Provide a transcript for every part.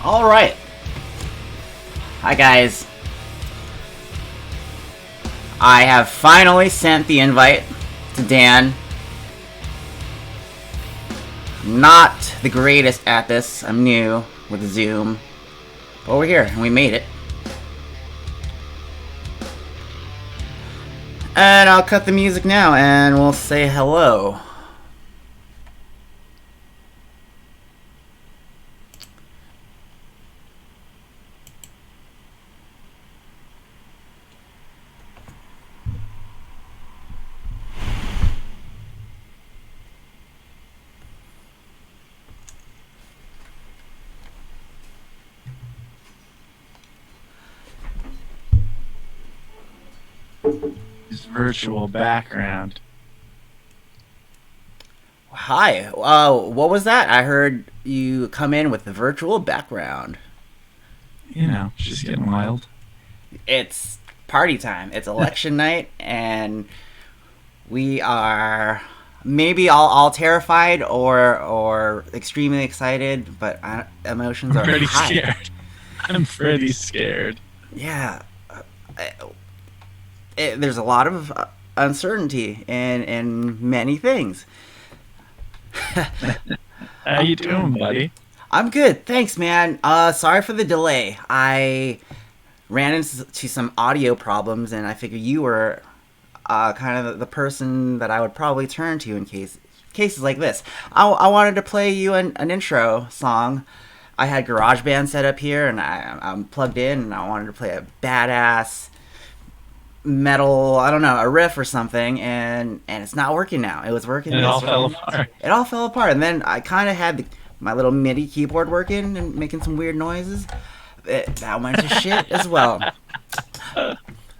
Alright. Hi guys. I have finally sent the invite to Dan. Not the greatest at this. I'm new with Zoom. But we're here and we made it. And I'll cut the music now and we'll say hello. His virtual background. Hi. What was that? I heard you come in with the virtual background. You know, just getting wild. It's party time. It's election night, and we are maybe all terrified or extremely excited, but emotions I'm are pretty high. scared. I'm pretty scared. Yeah. There's a lot of uncertainty in many things. How you doing, buddy? I'm good, thanks, man. Sorry for the delay. I ran into some audio problems, and I figured you were kind of the person that I would probably turn to in cases like this. I wanted to play you an intro song. I had GarageBand set up here, and I'm plugged in, and I wanted to play a badass metal, I don't know, a riff or something, and it's not working now. It was working. And it all fell apart. It all fell apart, and then I kind of had my little MIDI keyboard working and making some weird noises. That went to shit as well.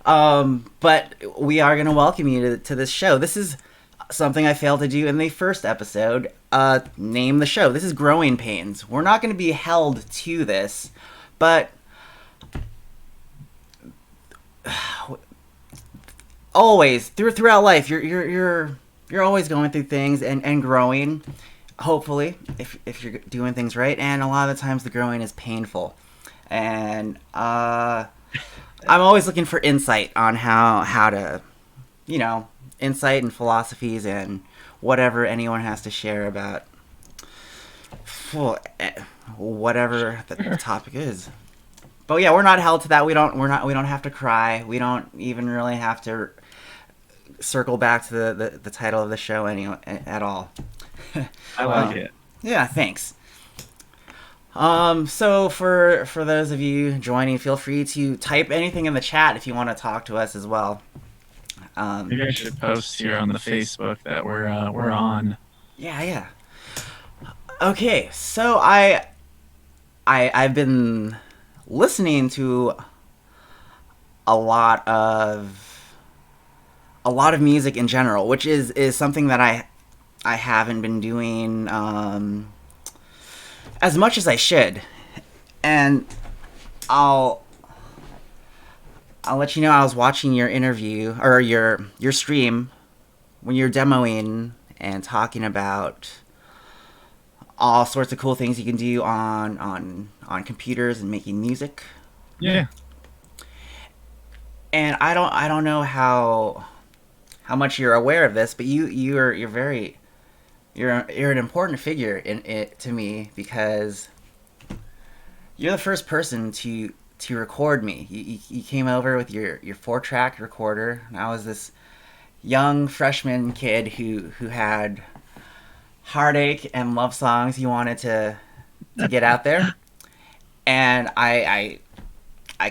But we are going to welcome you to this show. This is something I failed to do in the first episode. Name the show. This is Growing Pains. We're not going to be held to this, but always throughout life, you're always going through things and growing. Hopefully, if you're doing things right, and a lot of the times the growing is painful, and I'm always looking for insight on how to, insight and philosophies and whatever anyone has to share about whatever the topic is. But yeah, we're not held to that. We don't have to cry. We don't even really have to circle back to the title of the show at all. I like it. Yeah, thanks. So for those of you joining, feel free to type anything in the chat if you want to talk to us as well. Maybe I should post here on the Facebook that we're on. Yeah. Okay, so I've been listening to a lot of music in general, which is something that I haven't been doing as much as I should, and I'll let you know. I was watching your interview or your stream when you're demoing and talking about all sorts of cool things you can do on computers and making music. Yeah. And I don't know how much you're aware of this, but you're an important figure in it to me, because you're the first person to record me. You came over with your 4-track recorder, and I was this young freshman kid who had heartache and love songs he wanted to get out there, and I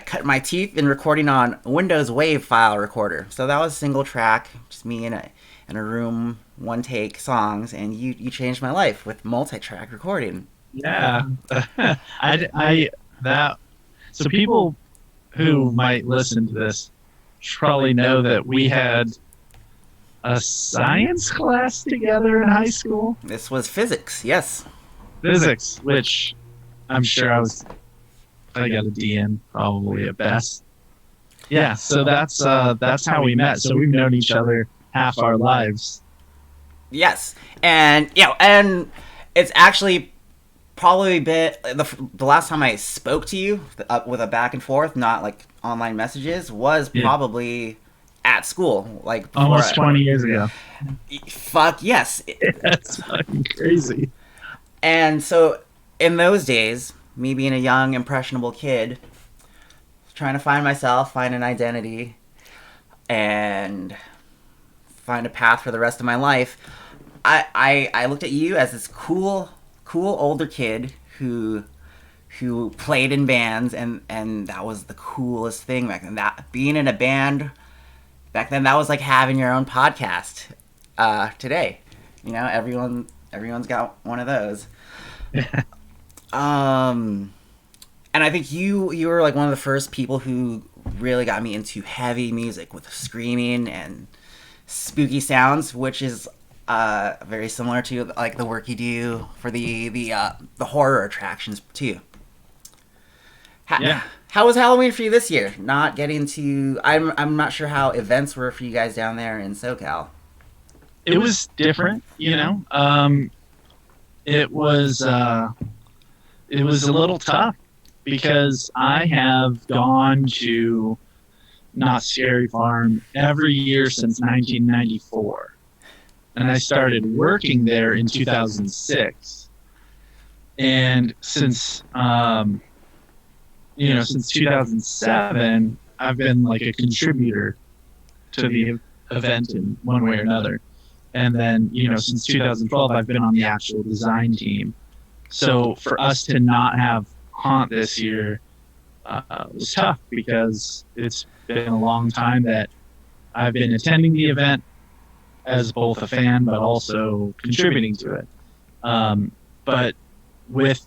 cut my teeth in recording on Windows Wave file recorder. So that was single track, just me in a room, one take songs, and you changed my life with multi-track recording. Yeah. So people who might listen to this probably know that we had a science class together in high school. This was physics, yes. Physics, which I'm sure I got a D in probably at best. Yeah, so that's how we met. So we've known each other half our lives. Yes, and it's actually probably been the last time I spoke to you with a back and forth, not like online messages, was probably at school, like almost 20 years ago. Fuck yes. That's fucking crazy. And so in those days, me being a young impressionable kid, trying to find myself, find an identity, and find a path for the rest of my life, I looked at you as this cool older kid who played in bands, and that was the coolest thing back then. That being in a band back then, that was like having your own podcast. Today, everyone's got one of those. And I think you were like one of the first people who really got me into heavy music with screaming and spooky sounds, which is very similar to like the work you do for the horror attractions too. Yeah. How was Halloween for you this year? Not getting to, I'm not sure how events were for you guys down there in SoCal. It was different, you know. It was a little tough because I have gone to Not Scary Farm every year since 1994, and I started working there in 2006, and since since 2007, I've been like a contributor to the event in one way or another. And then, since 2012, I've been on the actual design team. So for us to not have Haunt this year was tough because it's been a long time that I've been attending the event as both a fan but also contributing to it. But with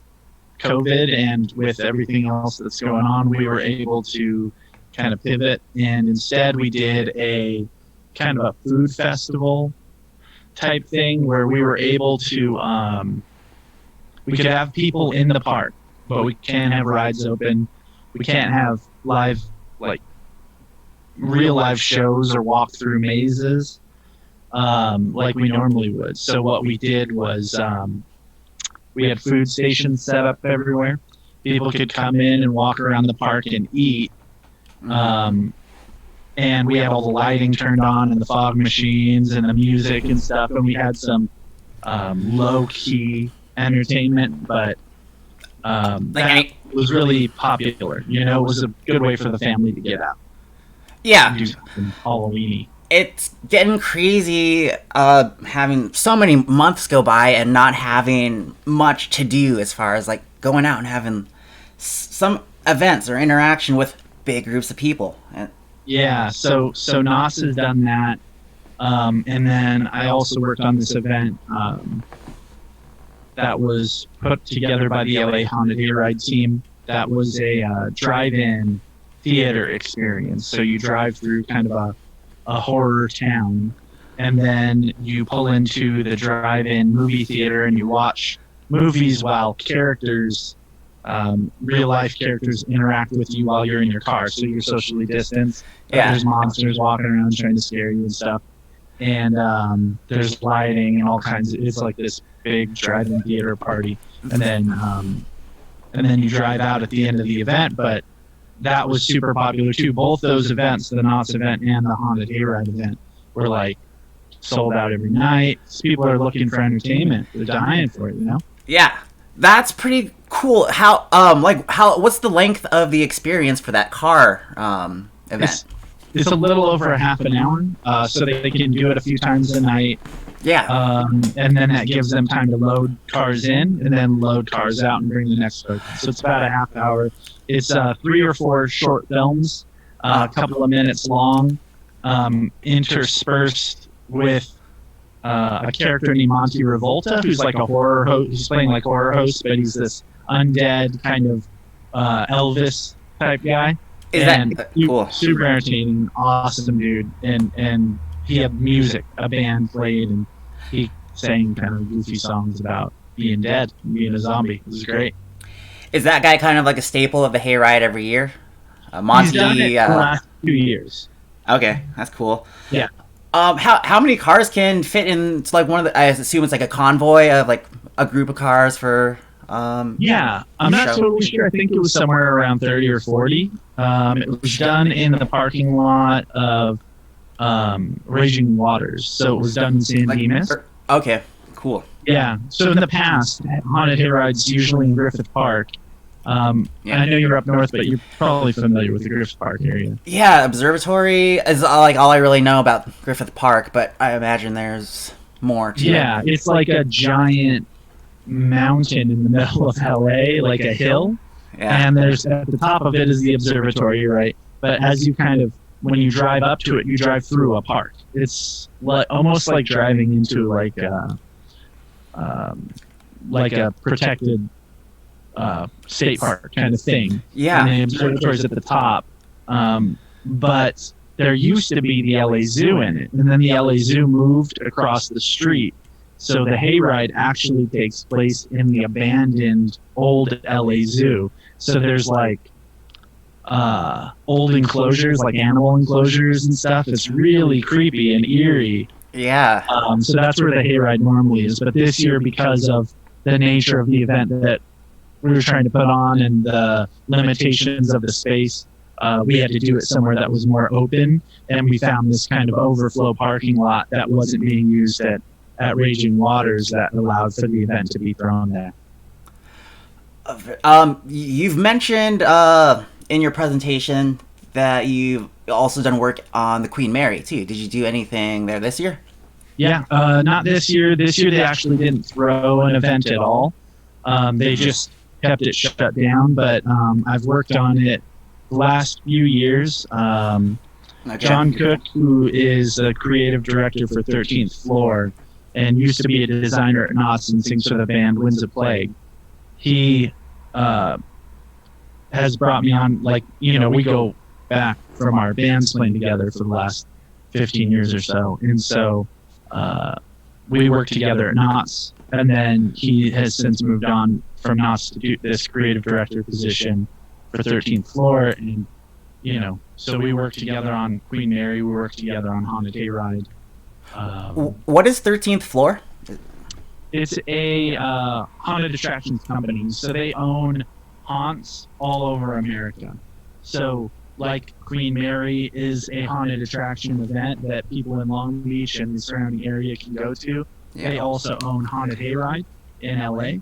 COVID and with everything else that's going on, we were able to kind of pivot, and instead we did a kind of a food festival type thing where we were able to we could have people in the park, but we can't have rides open. We can't have live, like real live shows or walk through mazes like we normally would. So what we did was we had food stations set up everywhere. People could come in and walk around the park and eat. And we had all the lighting turned on and the fog machines and the music and stuff. And we had some low-key entertainment, but that was really popular. It was a good way for the family to get out. Yeah. Do something Halloween-y. It's getting crazy having so many months go by and not having much to do as far as like going out and having some events or interaction with big groups of people. Yeah, so Nos has done that, and then I also worked on this event that was put together by the LA Haunted Hayride team. That was a drive-in theater experience. So you drive through kind of a horror town, and then you pull into the drive-in movie theater and you watch movies while characters, real life characters, interact with you while you're in your car. So you're socially distanced. Yeah. There's monsters walking around trying to scare you and stuff. And there's lighting and all kinds of, it's like this big drive-in theater party. And then you drive out at the end of the event, but that was super popular too. Both those events, the Knott's event and the Haunted Hayride event, were like sold out every night. People are looking for entertainment. They're dying for it, Yeah, that's pretty cool. How what's the length of the experience for that car event? It's a little over a half an hour, so they can do it a few times a night. Yeah. And then that gives them time to load cars in and then load cars out and bring the next car. So it's about a half hour. It's 3 or 4 short films, a couple of minutes long, interspersed with a character named Monty Revolta, who's like a horror host. He's playing like horror host, but he's this undead kind of Elvis type guy. Is that cool? Super entertaining, awesome dude, and he had music. A band played, and he sang kind of goofy songs about being dead, and being a zombie. It was great. Is that guy kind of like a staple of the hayride every year? Monty. He's done it the last 2 years. Okay, that's cool. Yeah. How many cars can fit in? It's like one of the. I assume it's like a convoy of like a group of cars for. Yeah, I'm not totally sure. I think it was somewhere around 30 or 40. It was done in the parking lot of Raging Waters, so it was done in San Dimas. Okay, cool. Yeah. So in the past, Haunted Hayride's usually in Griffith Park, Yeah. I know you're up north, but you're probably familiar with the Griffith Park area. Yeah, observatory is like all I really know about Griffith Park, but I imagine there's more to it. Yeah, it's like a giant mountain in the middle of LA, like a hill, Yeah. and there's at the top of it is the observatory, right? But as you kind of when you drive up to it, you drive through a park. It's like almost like driving into like a protected state park kind of thing. Yeah. And the observatory's at the top. But there used to be the LA Zoo in it, and then the LA Zoo moved across the street. So the hayride actually takes place in the abandoned old LA Zoo. So there's like old enclosures, like animal enclosures and stuff. It's really creepy and eerie. Yeah. So that's where the hayride normally is. But this year, because of the nature of the event that we were trying to put on and the limitations of the space, we had to do it somewhere that was more open. And we found this kind of overflow parking lot that wasn't being used at Raging Waters that allowed for the event to be thrown there. You've mentioned in your presentation that you've also done work on the Queen Mary too. Did you do anything there this year? Yeah, not this year. This year they actually didn't throw an event at all. They just kept it shut down. But I've worked on it the last few years. Okay. John Cook, who is a creative director for 13th Floor and used to be a designer at Knott's and sings for the band Winds of Plague, he has brought me on. Like, we go back from our bands playing together for the last 15 years or so. And so we worked together at Knott's, and then he has since moved on from Knott's to do this creative director position for 13th Floor. And, so we worked together on Queen Mary, we worked together on Haunted Hayride. What is 13th Floor? It's a haunted attractions company. So they own haunts all over America. So, like Queen Mary is a haunted attraction event that people in Long Beach and the surrounding area can go to. Yeah. They also own Haunted Hayride in LA,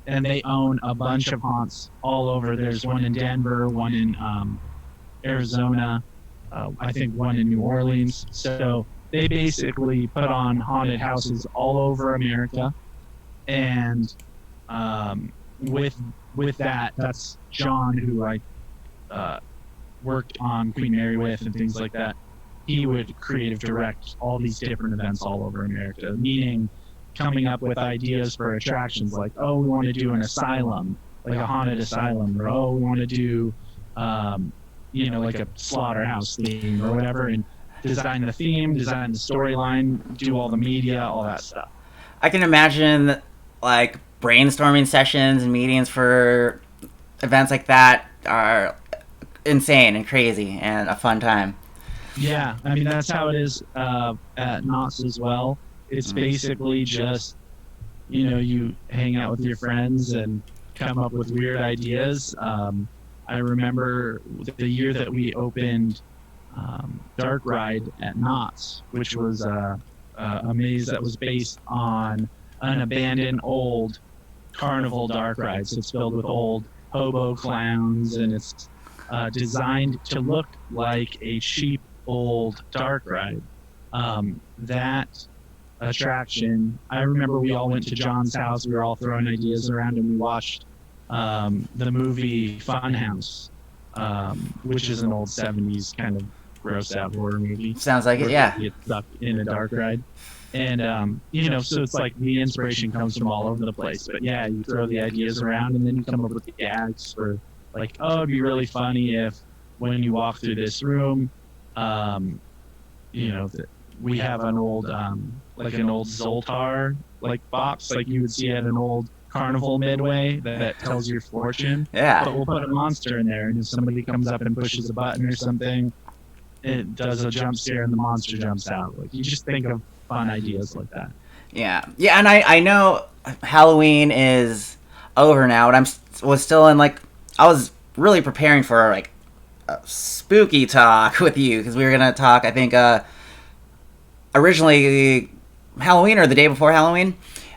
and they own a bunch of haunts all over. There's one in Denver, one in Arizona, I think one in New Orleans. So they basically put on haunted houses all over America, and with that, that's John, who I worked on Queen Mary with and things like that. He would creative direct all these different events all over America, meaning coming up with ideas for attractions like, oh, we want to do an asylum, like a haunted asylum, or oh, we want to do, like a slaughterhouse theme or whatever, and design the theme, design the storyline, do all the media, all that stuff. I can imagine like brainstorming sessions and meetings for events like that are insane and crazy and a fun time. Yeah, I mean, that's how it is at Knott's as well. It's basically just, you hang out with your friends and come up with weird ideas. I remember the year that we opened Dark Ride at Knott's, which was a maze that was based on an abandoned old carnival dark ride. So it's filled with old hobo clowns, and it's designed to look like a cheap old dark ride. That attraction, I remember we all went to John's house. We were all throwing ideas around, and we watched the movie Funhouse, which is an old 70s kind of gross out horror movie. Sounds like it, yeah. You get stuck in a dark ride. And, so it's like the inspiration comes from all over the place. But yeah, you throw the ideas around, and then you come up with the gags for, like, oh, it'd be really funny if when you walk through this room, we have an old, like an old Zoltar, like, box, like you would see at an old carnival midway that tells your fortune. Yeah. But we'll put a monster in there, and if somebody comes up and pushes a button or something, it does a jump scare and the monster jumps out. Like, you just think of fun ideas like that. Yeah, and I know Halloween is over now, and was still in, like, I was really preparing for, like, a spooky talk with you, because we were gonna talk, I think, originally Halloween or the day before Halloween,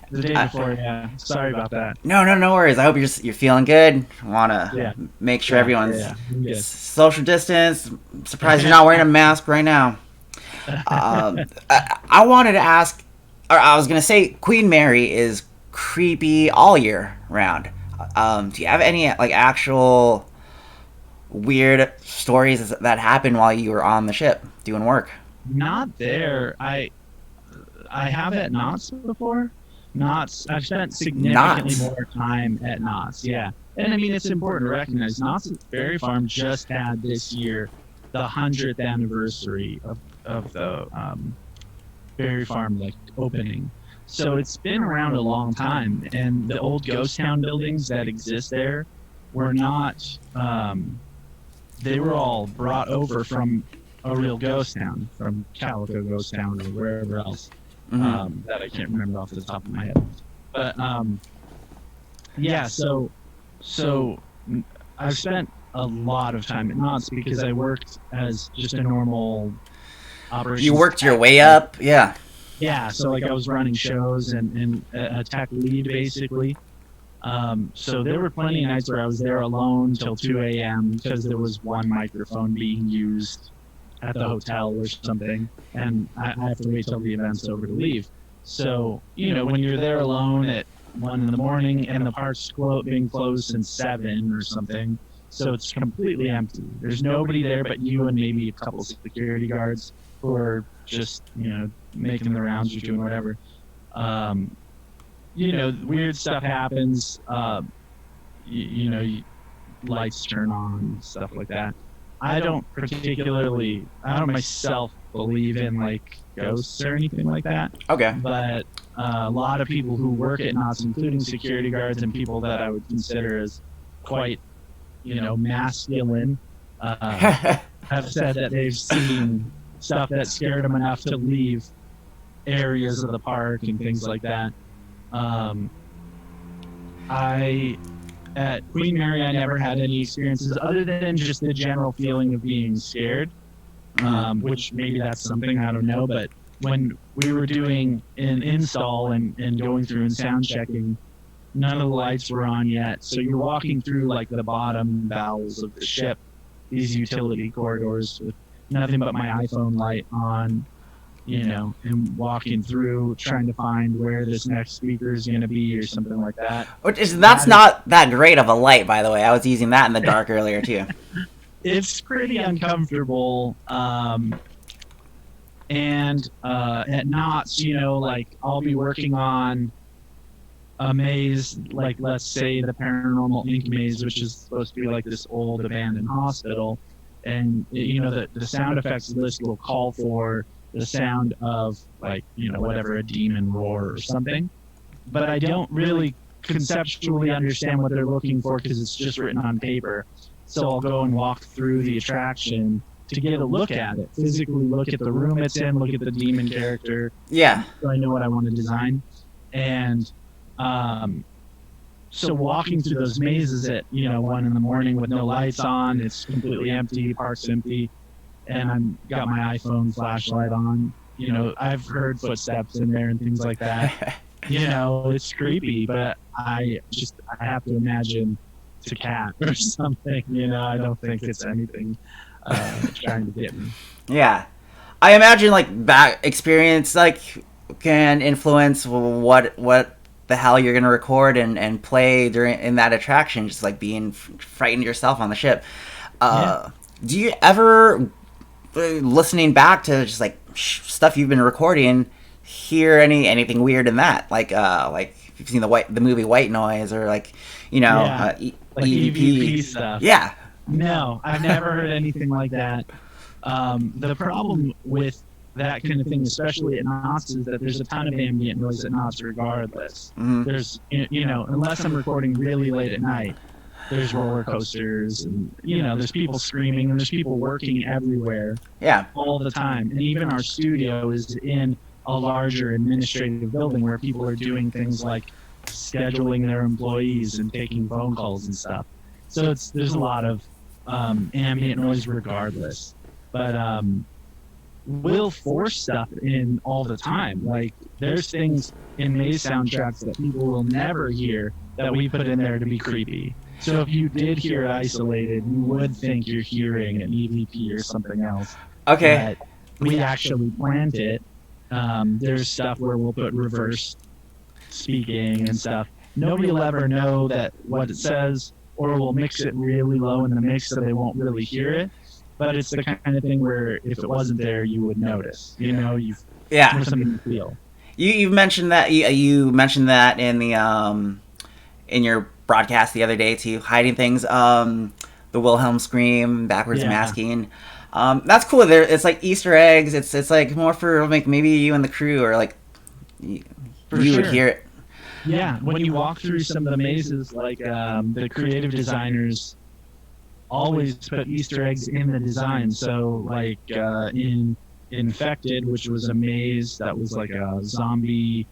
The day I, before, yeah. Sorry about that. no worries. I hope you're feeling good. Want to Yeah, make sure everyone's yeah. I'm good. social distance. I'm surprised you're not wearing a mask right now. I wanted to ask, or I was gonna say, Queen Mary is creepy all year round. Do you have any like actual weird stories that happened while you were on the ship doing work? Not there. I have at Knott's before. Knott's. I've spent significantly Not. more time at Knott's. Yeah, and I mean it's important to recognize Knott's Berry Farm just had this year the 100th anniversary of the Berry Farm like opening. So it's been around a long time, and the old ghost town buildings that exist there were not. They were all brought over from a real ghost town, from Calico Ghost Town or wherever else that I can't remember off the top of my head. But yeah, so I've spent a lot of time at Knott's because I worked as just a normal You operations worked your tech. way up, yeah. Yeah, so like I was running shows and a tech lead basically. So there were plenty of nights where I was there alone till 2 a.m. because there was one microphone being used at the hotel or something, and I have to wait till the event's over to leave. So, when you're there alone at 1 in the morning and the park's being closed since 7 or something, so it's completely empty. There's nobody there but you and maybe a couple security guards who are just, making the rounds or doing whatever. Um, Weird stuff happens. Lights turn on, stuff like that. I don't myself believe in like ghosts or anything like that. Okay. But a lot of people who work at Knott's, including security guards and people that I would consider as quite, masculine, have said that they've seen stuff that scared them enough to leave areas of the park and things like that. I At Queen Mary, I never had any experiences other than just the general feeling of being scared, which maybe that's something, I don't know. But when we were doing an install and going through and sound checking, none of the lights were on yet. So you're walking through like the bottom bowels of the ship, these utility corridors with nothing but my iPhone light on, and walking through trying to find where this next speaker is going to be or something like that. That's not that great of a light, by the way. I was using that in the dark earlier too. It's pretty uncomfortable. And at Knott's, like I'll be working on a maze, like let's say the Paranormal Inc. maze, which is supposed to be like this old abandoned hospital, and the sound effects list will call for the sound of like whatever, a demon roar or something, but I don't really conceptually understand what they're looking for because it's just written on paper. So I'll go and walk through the attraction to get a look at it, physically look at the room it's in, look at the demon character. Yeah. So I know what I want to design. And so walking through those mazes at 1 in the morning with no lights on, it's completely empty, park's empty, and I've got my iPhone flashlight on. I've heard footsteps in there and things like that. It's creepy, but I have to imagine it's a cat or something. I don't think it's anything trying to get me. Yeah. I imagine like that experience like can influence what the hell you're gonna record and play in that attraction, just like being frightened yourself on the ship. Do you ever, listening back to just like stuff you've been recording, hear anything weird in that? Like if you've seen the movie White Noise, or like like EVP EVP stuff. Yeah. No, I've never heard anything like that. The problem with that kind of thing, especially at Knott's, is that there's a ton of ambient noise at Knott's regardless. Mm-hmm. There's, unless I'm recording really late at night, there's roller coasters and, there's people screaming and there's people working everywhere. Yeah. All the time. And even our studio is in a larger administrative building where people are doing things like scheduling their employees and taking phone calls and stuff. So there's a lot of ambient noise regardless. But we'll force stuff in all the time. Like there's things in Maze soundtracks that people will never hear that we put in there to be creepy. So if you did hear it isolated, you would think you're hearing an EVP or something else. Okay. But we actually planned it. There's stuff where we'll put reverse speaking and stuff. Nobody will ever know that what it says, or we'll mix it really low in the mix so they won't really hear it. But it's the kind of thing where if it wasn't there, you would notice. You know, Yeah. there's something to feel. You mentioned that you mentioned that in your broadcast the other day too, hiding things. The Wilhelm scream, backwards Yeah, masking. That's cool. There, it's like Easter eggs. It's like more for like maybe you and the crew, or like you, for you would sure. hear it. Yeah, when you walk through some of the mazes, like the creative designers always put Easter eggs in the design. So, like in Infected, which was a maze that was like a zombies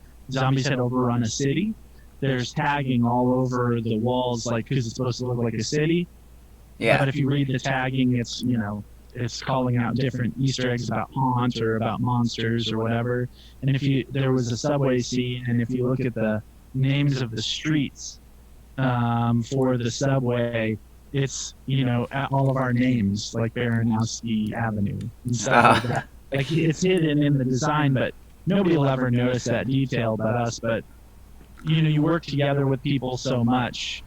had overrun a city. There's tagging all over the walls, like because it's supposed to look like a city. Yeah. But if you read the tagging, it's calling out different Easter eggs about haunt or about monsters or whatever. And if you there was a subway scene, and if you look at the names of the streets for the subway, it's all of our names like Bieranowski Avenue and stuff like that. Like it's hidden in the design, but nobody will ever notice that detail but us. But you work together with people so much,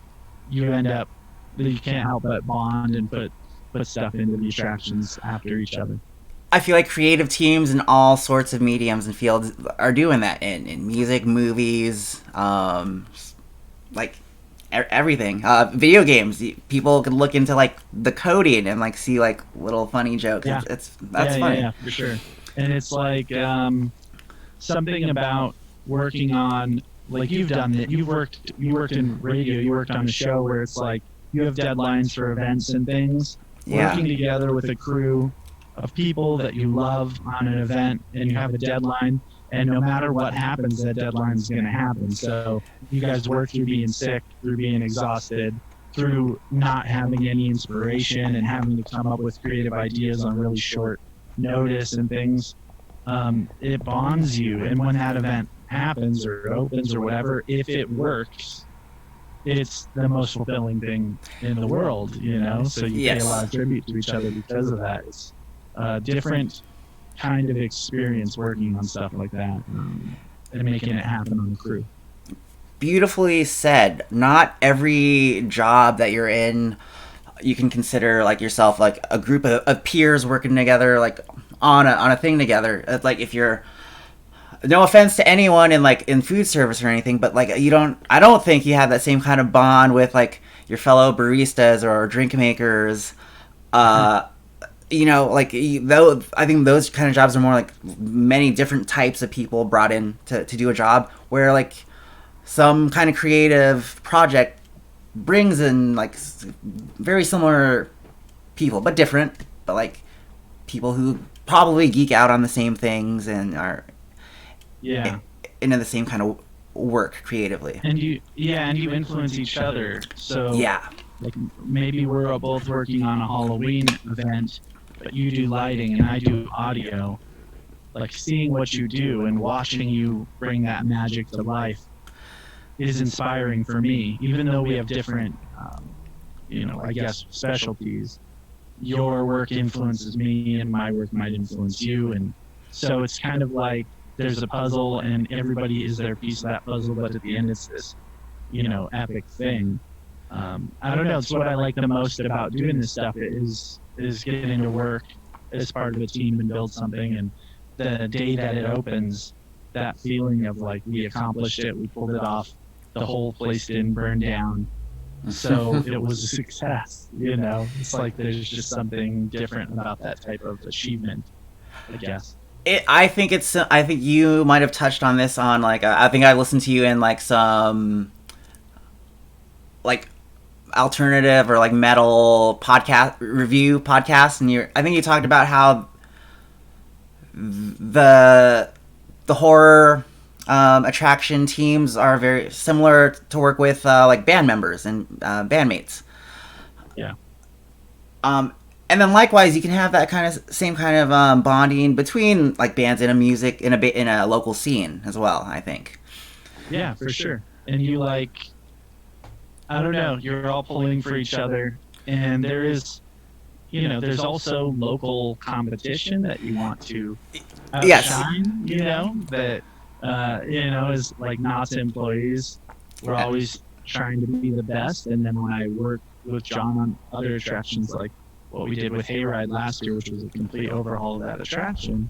you end up you can't help but bond and put stuff into the attractions after each other. I feel like creative teams in all sorts of mediums and fields are doing that in music, movies, like everything. Video games, people could look into like the coding and like see like little funny jokes. Yeah, That's funny. yeah, for sure. And it's like something about working on like you've done it. You worked in radio. You worked on a show where it's like you have deadlines for events and things. Yeah. Working together with a crew of people that you love on an event, and you have a deadline, and no matter what happens, that deadline is going to happen. So you guys work through being sick, through being exhausted, through not having any inspiration and having to come up with creative ideas on really short notice and things. It bonds you, and when that event happens or opens or whatever, if it works, it's the most fulfilling thing in the world, So you pay a lot of tribute to each other because of that. It's a different kind of experience working on stuff like that and making it happen on the crew. Beautifully said. Not every job that you're in, you can consider like yourself like a group of peers working together, like on a thing together. It's like if you're, no offense to anyone in like in food service or anything, but like I don't think you have that same kind of bond with like your fellow baristas or drink makers. Like though I think those kind of jobs are more like many different types of people brought in to do a job, where like some kind of creative project brings in like very similar people but different, but like people who probably geek out on the same things and are Yeah. into the same kind of work creatively. And you influence each other. So Yeah. like maybe we're both working on a Halloween event, but you do lighting and I do audio. Like seeing what you do and watching you bring that magic to life is inspiring for me. Even though we have different, I guess specialties, your work influences me and my work might influence you. And so it's kind of like there's a puzzle and everybody is their piece of that puzzle, but at the end it's this, epic thing. I don't know. It's what I like the most about doing this stuff is getting to work as part of a team and build something. And the day that it opens, that feeling of like we accomplished it, we pulled it off, the whole place didn't burn down, so it was a success. It's like there's just something different about that type of achievement, I guess. I think you might have touched on this on like I think I listened to you in like some like alternative or like metal podcast, and I think you talked about how the horror attraction teams are very similar to work with like band members and bandmates. Yeah. Um, And then likewise, you can have that kind of same kind of bonding between like bands in a music in a local scene as well. I think. Yeah, for sure. And you like, I don't know, you're all pulling for each other, and there is, there's also local competition that you want to Yes. outshine. That is like Knott's employees. We're always trying to be the best. And then when I work with John on other attractions, like what we did with Hayride last year, which was a complete overhaul of that attraction,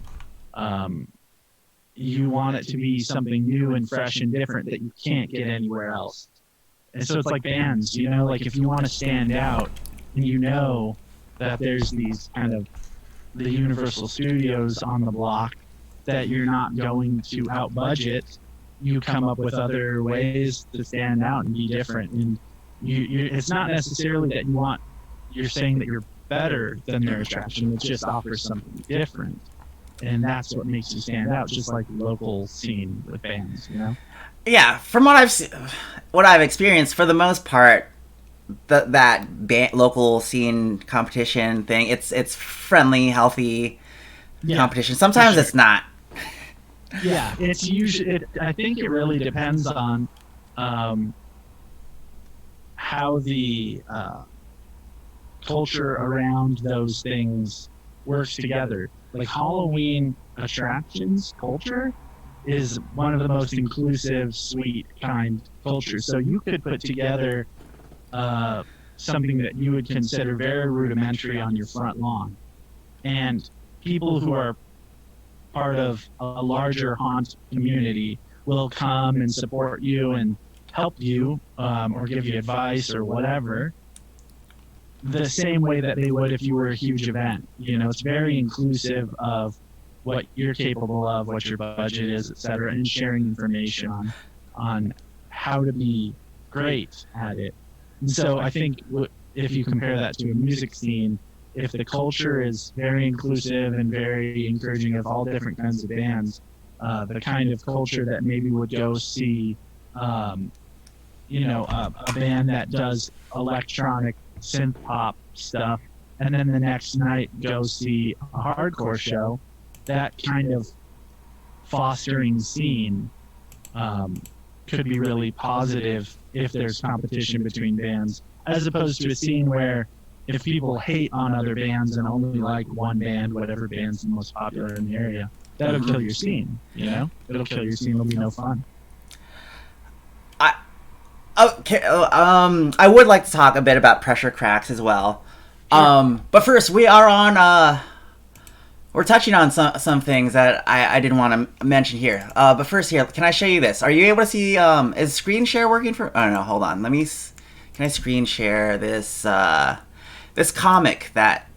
um, you want it to be something new and fresh and different that you can't get anywhere else. And so it's like bands, like if you want to stand out and that there's these kind of the Universal Studios on the block that you're not going to out budget, you come up with other ways to stand out and be different. And it's not necessarily that you're saying that you're better than their attraction. It just offers something different. And that's what makes you stand out, just like the local scene with bands. Yeah, from what I've experienced, for the most part, local scene competition thing, it's friendly, healthy competition. Sometimes it's not. Yeah, it's usually. I think it really depends on how the culture around those things works together. Like Halloween attractions culture is one of the most inclusive, sweet, kind cultures. So you could put together something that you would consider very rudimentary on your front lawn, and people who are part of a larger haunt community will come and support you and help you or give you advice or whatever, the same way that they would if you were a huge event. It's very inclusive of what you're capable of, what your budget is, et cetera, and sharing information on how to be great at it. And so I think if you compare that to a music scene, if the culture is very inclusive and very encouraging of all different kinds of bands, the kind of culture that maybe would go see, a band that does electronic synth pop stuff, and then the next night go see a hardcore show, that kind of fostering scene could be really positive if there's competition between bands, as opposed to a scene where if people hate on other bands and only like one band, whatever band's the most popular in the area, that'll kill your scene. It'll kill your scene. It'll be no fun. I okay. I would like to talk a bit about pressure cracks as well. Sure. But first, we are on. We're touching on some things that I didn't want to mention here. But first, here, can I show you this? Are you able to see? Is screen share working for? I don't know. Hold on. Can I screen share this? This comic that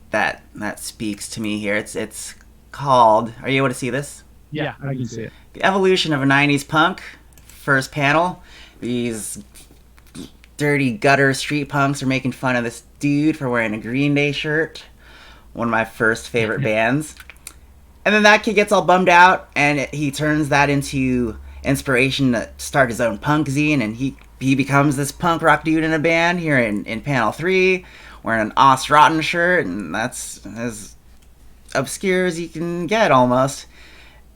speaks to me here. It's called. Are you able to see this? Yeah, I can see it. The Evolution of a '90s Punk. First panel. These dirty gutter street punks are making fun of this dude for wearing a Green Day shirt. One of my first favorite bands. And then that kid gets all bummed out, and he turns that into inspiration to start his own punk zine, and he becomes this punk rock dude in a band here in panel 3, wearing an Os Rotten shirt, and that's as obscure as you can get, almost.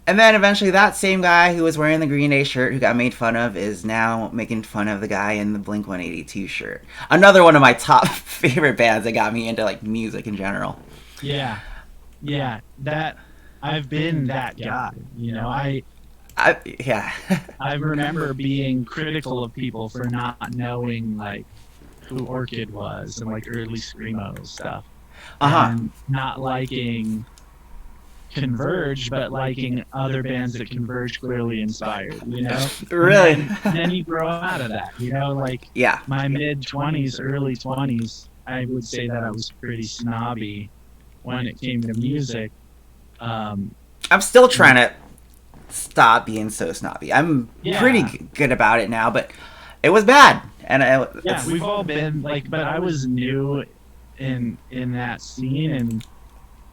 And then eventually that same guy who was wearing the Green Day shirt, who got made fun of, is now making fun of the guy in the Blink-182 shirt. Another one of my top favorite bands that got me into like music in general. Yeah. That I've been that guy. I remember being critical of people for not knowing like who Orchid was and like early screamo stuff, and not liking Converge, but liking other bands that Converge clearly inspired. Really. And then you grow out of that. My mid-20s, early 20s, I would say that I was pretty snobby when it came to music. I'm still trying to stop being so snobby. I'm pretty good about it now, but it was bad. And we've all been like, but I was new in that scene and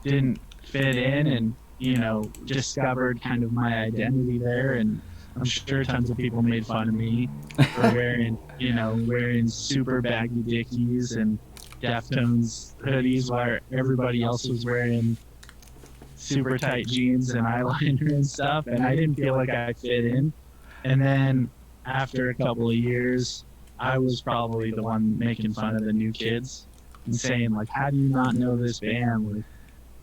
didn't fit in, and discovered kind of my identity there. And I'm sure tons of people made fun of me for wearing super baggy Dickies and Deftones hoodies while everybody else was wearing super tight jeans and eyeliner and stuff, and I didn't feel like I fit in. And then after a couple of years, I was probably the one making fun of the new kids and saying like, "How do you not know this band? Like,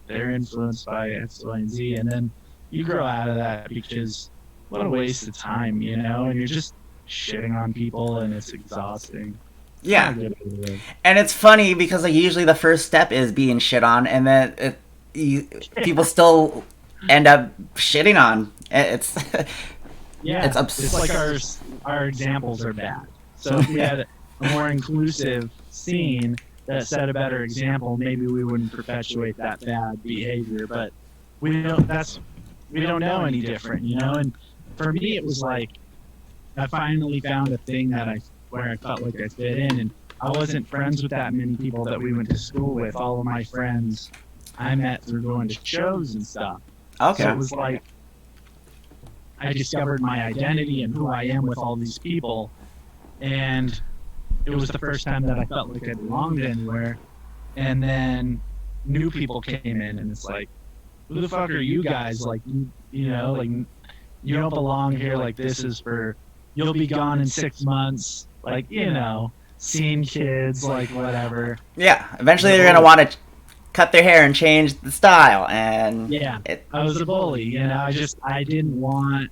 they're influenced by X, Y, and Z." And then you grow out of that because what a waste of time, you know? And you're just shitting on people, and it's exhausting. It's not Yeah, a good way to live. and it's funny because like usually the first step is being shit on, and then people still end up shitting on. It's Yeah, it's it's like our examples are bad. So if we had a more inclusive scene that set a better example, maybe we wouldn't perpetuate that bad behavior. But we don't know any different, you know. And for me, it was like I finally found a thing that I where I felt like I fit in, and I wasn't friends with that many people that we went to school with. All of my friends I met through going to shows and stuff. So okay. it was like I discovered my identity and who I am with all these people, and it was the first time that I felt like I belonged anywhere. And then new people came in, and it's like, who the fuck are you guys? Like, you know, like you don't belong here. Like, this is for you'll be gone in 6 months. Like, you know, scene kids, like whatever. Yeah, eventually they're gonna want to cut their hair and change the style, and Yeah, it. I was a bully. You know, I didn't want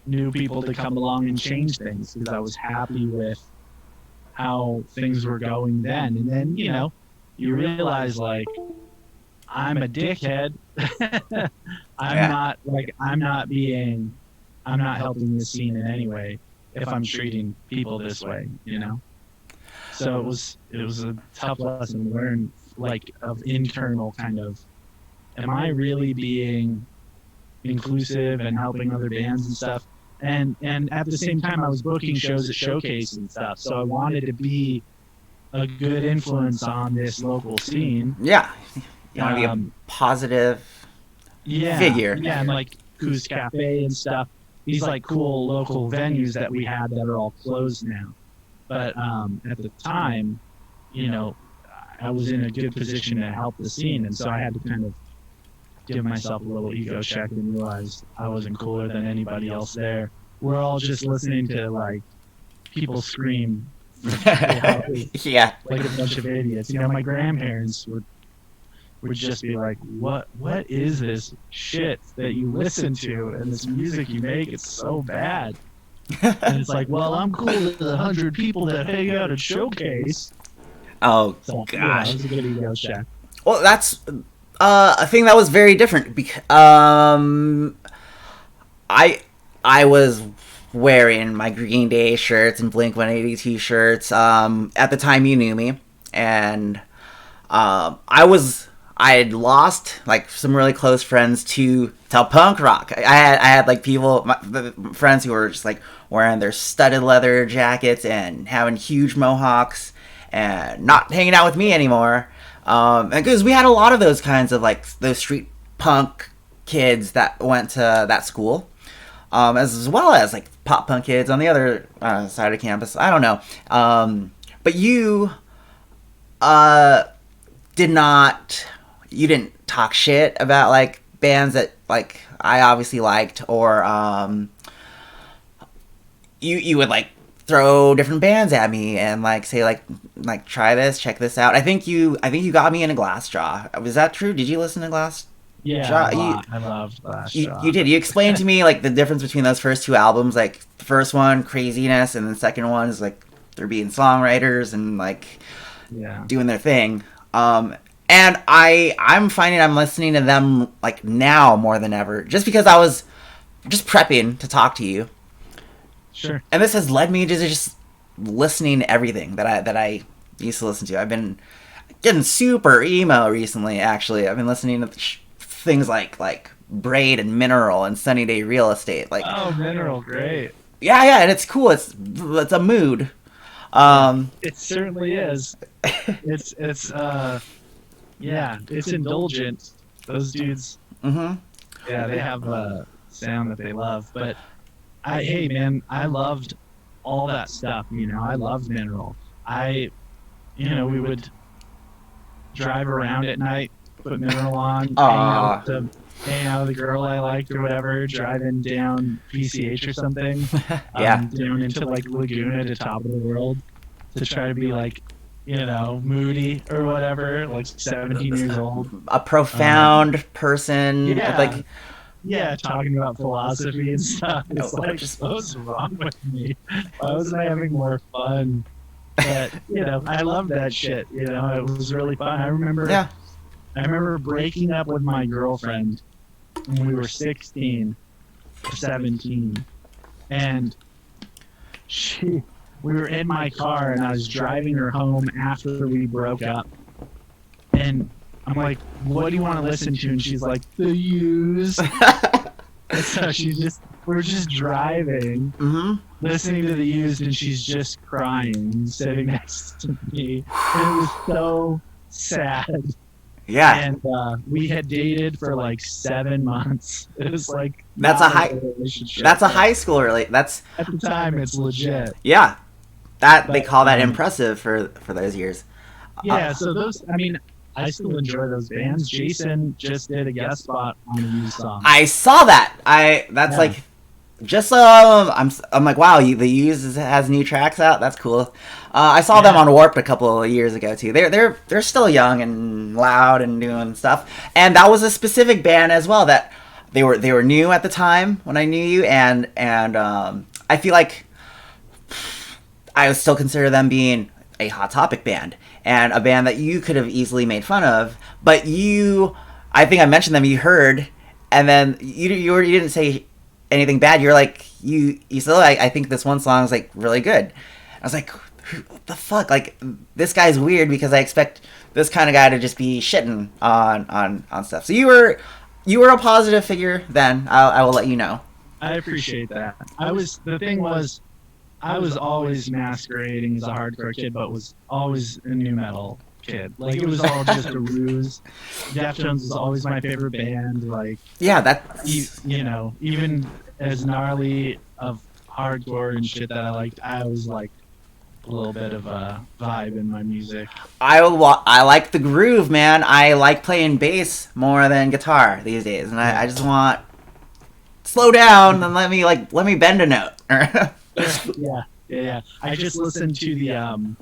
new people to come along and change things because I was happy with how things were going then. And then, you know, you realize like I'm a dickhead. Yeah. I'm not helping the scene in any way if I'm treating people this way, you know? So it was a tough lesson to learn, like of internal kind of, am I really being inclusive and helping other bands and stuff? And at the same time I was booking shows at Showcase and stuff. So I wanted to be a good influence on this local scene. Yeah, you want to be a Um, positive yeah, figure. yeah, and like Coos Cafe and stuff. These like cool local venues that we had that are all closed now. But at the time, you know, I was in a good position to help the scene, and so I had to kind of give myself a little ego check and realize I wasn't cooler than anybody else there. We're all just listening to like people scream Yeah. like a bunch of idiots. You know, my grandparents would just be like, what is this shit that you listen to and this music you make? It's so bad. And it's like, well, I'm cool with the 100 people that hang out at Showcase. Oh So yeah, it gosh. was a good ego check. Well, that's a thing that was very different. Because I was wearing my Green Day shirts and Blink 182 shirts. At the time, you knew me, and I had lost like some really close friends to punk rock. I had like friends who were just like wearing their studded leather jackets and having huge mohawks and not hanging out with me anymore. Because we had a lot of those kinds of like those street punk kids that went to that school, as well as like pop punk kids on the other side of campus. I don't know, but uh, did not you didn't talk shit about like bands that like I obviously liked, or you would like throw different bands at me and like say like try this, check this out. I think you got me into Glassjaw. Was that true? Did you listen to Glassjaw? Yeah, a You lot. I loved Last you Shot. did. You explained to me like the difference between those first two albums. Like the first one, craziness, and the second one is like they're being songwriters and like Yeah. doing their thing. And I'm finding I'm listening to them like now more than ever, just because I was just prepping to talk to you, Sure. and this has led me to just listening to everything that I used to listen to. I've been getting super emo recently. Actually, I've been listening to things like Braid and Mineral and Sunny Day Real Estate. Like, Oh, Mineral, great. yeah, and it's cool. It's a mood. Yeah, Um, it certainly is. It's yeah, it's indulgent. Those dudes, mm-hmm. yeah, they have a sound that they love. But hey man, I loved all that stuff. You know, I loved Mineral. I, you know, we would drive around at night, put mineral on, Aw. hang out with a girl I liked or whatever, driving down PCH or something, Yeah. down into like Laguna to top of the world to try to be like, moody or whatever, like 17 years old. A Um, profound person. yeah, Like, yeah, talking about philosophy and stuff. It's like, just. what's wrong with me? Why wasn't I having more fun? But I love that shit. It was really fun. Yeah. I remember breaking up with my girlfriend when we were 16 or 17, and she we were in my car and I was driving her home after we broke up, and I'm like, "What do you want to listen to?" And she's like, "The Used." And so we're just driving, Mm-hmm. listening to The Used, and she's just crying, sitting next to me. And it was so sad. Yeah. And we had dated for like 7 months. It was like That's a not high. a relationship. That's a high school That's At the time, it's legit. yeah. That they But call that impressive for those years. yeah, so those. I mean, I still enjoy those bands. Jason just did a guest spot on a new song. I saw that. That's Yeah. like just I'm like, wow, the Used has new tracks out. That's cool. I saw them Yeah. on Warped a couple of years ago too. They're still young and loud and doing stuff. And that was a specific band as well that they were new at the time when I knew you, and I feel like I would still consider them being a Hot Topic band and a band that you could have easily made fun of, but I think I mentioned them. You heard, and then you didn't say anything bad. You're like you said, I think this one song is like really good. I was like, what the fuck? Like, this guy's weird because I expect this kind of guy to just be shitting on stuff. So you were a positive figure then. I will let you know. I appreciate that. The thing was, I was always masquerading as a hardcore kid, but was always a new metal kid. Like, it was all just a ruse. Deftones was always my favorite band. Like, Yeah, that even as gnarly of hardcore and shit that I liked, I was like a little bit of a vibe in my music. I like the groove, man. I like playing bass more than guitar these days, and I just want slow down and let me bend a note. Yeah. I just listened to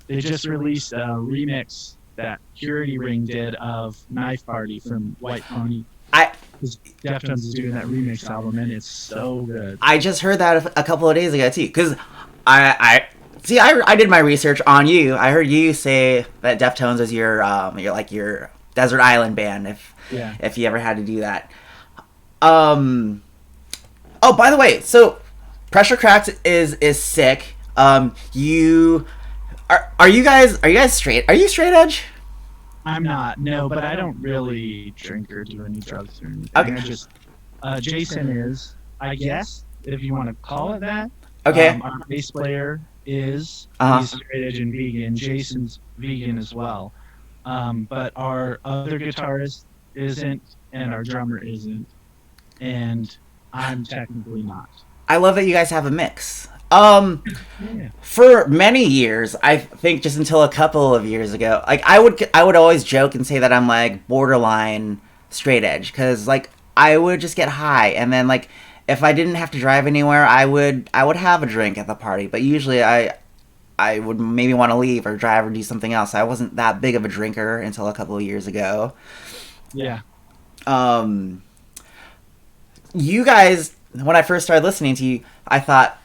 they just released a remix that Purity Ring did of Knife Party from White Pony. I Deftones is doing that remix album, and it's so good. I just heard that a couple of days ago too, because I did my research on you. I heard you say that Deftones is your desert island band if you ever had to do that. Oh, by the way, so Pressure Cracked is sick. You are you guys straight? Are you straight edge? I'm not, no, but I don't really drink or do any drugs or anything. Okay. I just Jason is, I guess, if you want to call it that. Okay. Our bass player is he's straight edge and vegan. Jason's vegan as well. But our other guitarist isn't, and our drummer isn't, and I'm technically not. I love that you guys have a mix. Yeah. For many years, I think just until a couple of years ago, like I would always joke and say that I'm like borderline straight edge, because like I would just get high, and then like if I didn't have to drive anywhere, I would have a drink at the party, but usually I would maybe want to leave or drive or do something else. I wasn't that big of a drinker until a couple of years ago. Yeah. You guys, when I first started listening to you, I thought,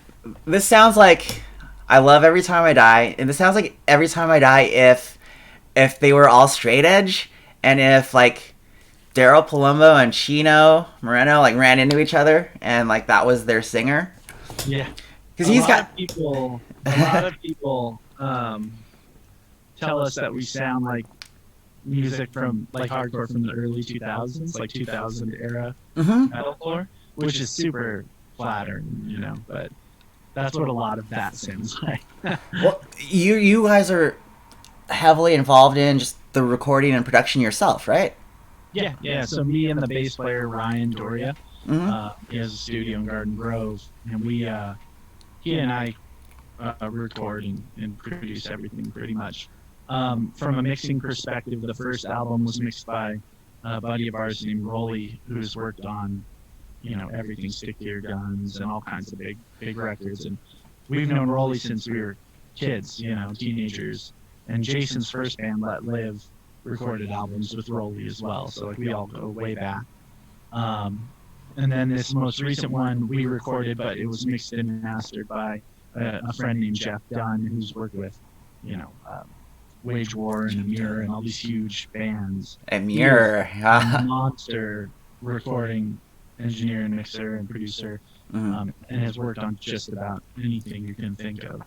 this sounds like I Love Every Time I Die, and this sounds like Every Time I Die if they were all straight edge, and if like Daryl Palumbo and Chino Moreno like ran into each other, and like that was their singer. Yeah. Because he's got a lot of people tell us that we sound like music from like hardcore from the early 2000s, like 2000 era metalcore, which is super flattering, but that's what a lot of that sounds like. Well, you guys are heavily involved in just the recording and production yourself, right? Yeah. So me and the bass player Ryan Doria, he has a studio in Garden Grove, and he and I record and produce everything pretty much. From a mixing perspective, the first album was mixed by a buddy of ours named Rolly, who's worked on, everything, Stick to Your Guns and all kinds of big records. And we've known Rolly since we were kids, teenagers. And Jason's first band, Let Live, recorded albums with Rolly as well. So like we all go way back. Um, and then this most recent one we recorded, but it was mixed and mastered by a friend named Jeff Dunn, who's worked with, you know, Wage War and Amir and all these huge bands. He is Amir. a monster recording engineer and mixer and producer, and has worked on just about anything you can think of.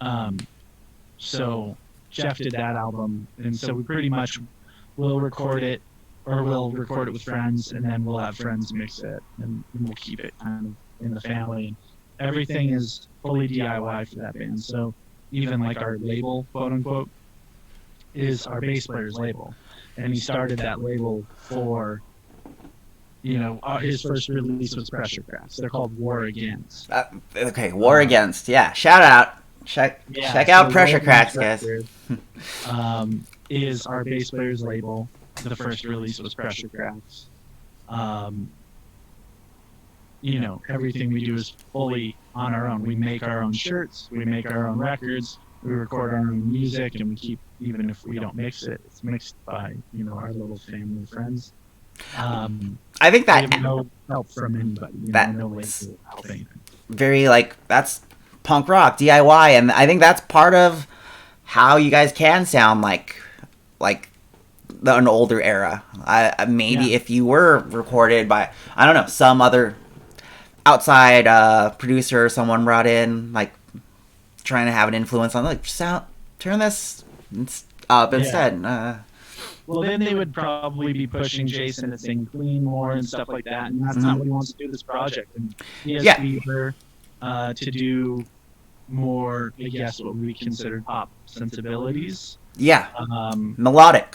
Um, so Jeff did that album, and so we pretty much will record it, or we'll record it with friends, and then we'll have friends mix it, and we'll keep it kind of in the family. Everything is fully DIY for that band. So even like our label, quote unquote, is our bass player's label, and he started that label for, his first release was Pressure Crafts. They're called War Against. Okay, War Against. Yeah, shout out. Check out So Pressure War Cracks, Against guys. is our bass player's label. The first release was Pressure Crafts. Everything we do is fully on our own. We make our own shirts, we make our own records, we record our own music, and we keep, even if we don't mix it, it's mixed by, our little family and friends. I think We that have no help from anybody, no label help anything. very like that's punk rock DIY, and I think that's part of how you guys can sound like an older era. Maybe Yeah. if you were recorded by, I don't know, some other outside producer or someone brought in, like trying to have an influence on, like, sound, turn this up Yeah. instead. Well, then they would probably be pushing Jason to sing clean more and stuff like that, and that's not what he wants to do this project. And he has Yeah. Fever to do more, I guess, what we consider pop sensibilities, Yeah, um, melodic.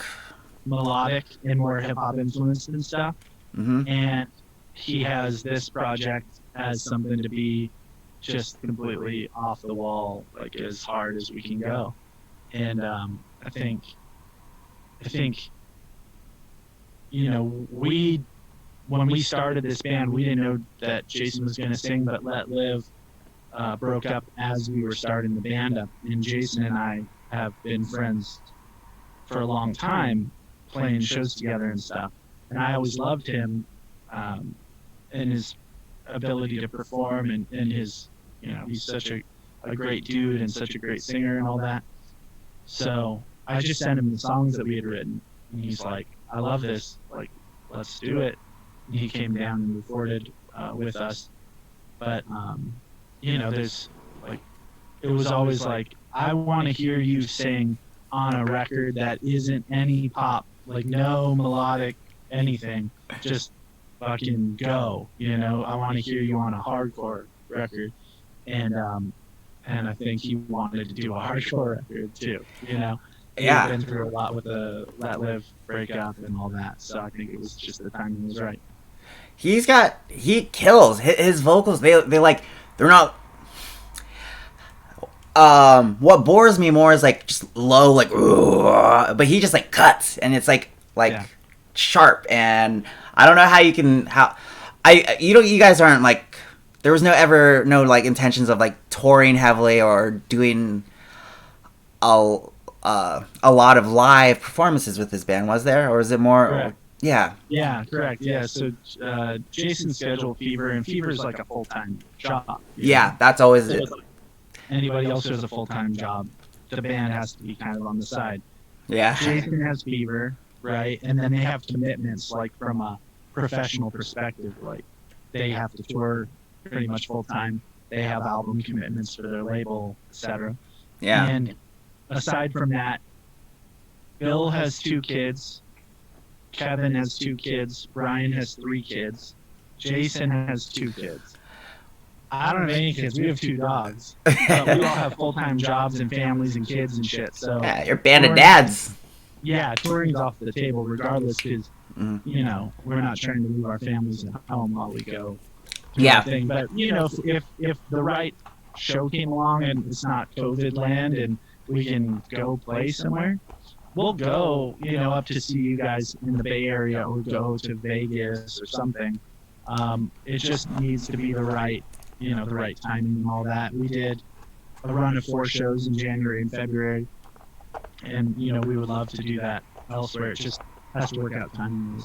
melodic and more hip hop influenced and stuff. Hmm. And he has this project as something to be just completely off the wall, like as hard as we can go. And I think we when we started this band, we didn't know that Jason was going to sing, but Let Live broke up as we were starting the band up. And Jason and I have been friends for a long time, playing shows together and stuff. And I always loved him, and his ability to perform, and his, he's such a great dude and such a great singer and all that. So I just sent him the songs that we had written, and he's like, "I love this. Like, let's do it." And he came down and recorded with us. But there's like, it was always like, I want to hear you sing on a record that isn't any pop, like no melodic anything, just fucking go. I want to hear you on a hardcore record, and I think he wanted to do a hardcore record too. He Yeah. had been through a lot with the Let Live breakup and all that, so I think it was just the timing was right. He kills his vocals. They're not. What bores me more is like just low, like, but he just like cuts, and it's like Yeah. sharp, and I don't know how you can you guys aren't like, there was no like intentions of like touring heavily or doing a a lot of live performances with this band, was there, or is it more? Correct. Yeah. Yeah, correct. Yeah, so Jason's scheduled Fever, and Fever is like a full-time job. Yeah, that's always So it. it's like anybody else who has a full-time job, the band has to be kind of on the side. Yeah. Jason has Fever, right? And then they have commitments, like from a professional perspective, like they have to tour pretty much full-time. They have album commitments for their label, etc. Yeah. And aside from that, Bill has 2 kids. Kevin has 2 kids. Brian has 3 kids. Jason has 2 kids. I don't have any kids. We have 2 dogs. But we all have full-time jobs and families and kids and shit. So Yeah, you're a band of touring- dads. Yeah, touring's off the table regardless, because we're not trying to leave our families at home while we go. do Yeah. our thing. But if the right show came along and it's not COVID land and we can go play somewhere, we'll go, up to see you guys in the Bay Area or go to Vegas or something. It just needs to be the right timing and all that. We did a run of 4 shows in January and February, and we would love to do that elsewhere. It just has to work out timing.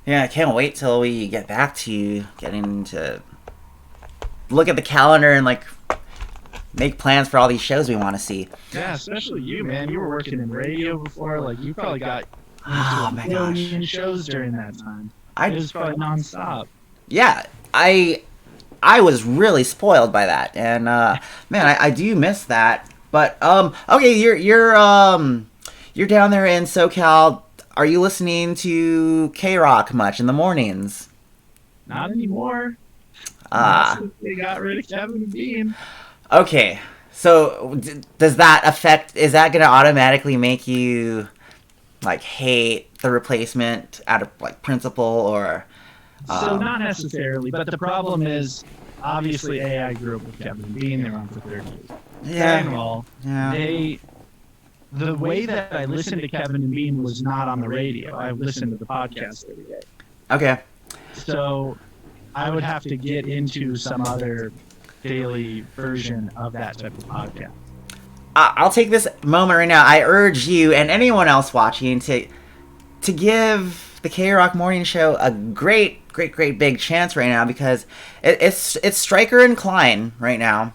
Yeah, I can't wait till we get back to getting to look at the calendar and like make plans for all these shows we want to see. Yeah, especially you, man. You were working in radio before. Like, you probably got Oh my gosh, shows during that time. It was probably nonstop. Yeah, I was really spoiled by that, and man, I do miss that. But okay, you're down there in SoCal. Are you listening to K-Rock much in the mornings? Not anymore. They got rid of Kevin and Bean. Okay, so does that affect? Is that going to automatically make you like hate the replacement out of like principle or? So not necessarily, but the problem is, obviously, I grew up with Kevin and Bean. They were on for 30 years. Yeah. Second of all, Yeah. the way that I listened to Kevin and Bean was not on the radio. I listened to the podcast every day. Okay. So I would have to get into some other daily version of that type of podcast. I'll take this moment right now. I urge you and anyone else watching to give the K-Rock Morning Show a great big chance right now, because it's Stryker and Klein right now,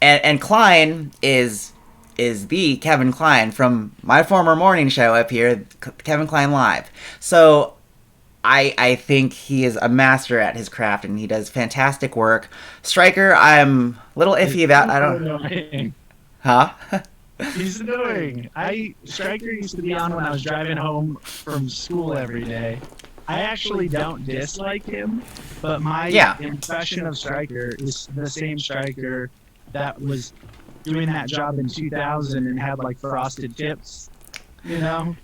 and Klein is the Kevin Klein from my former morning show up here, Kevin Klein Live. So I think he is a master at his craft and he does fantastic work. Stryker, I'm a little iffy about. I don't. Annoying. Huh? He's annoying. Stryker used to be on when I was driving home from school every day. I actually don't dislike him, but my impression of Stryker is the same Stryker that was doing that job in 2000 and had like frosted tips. I'm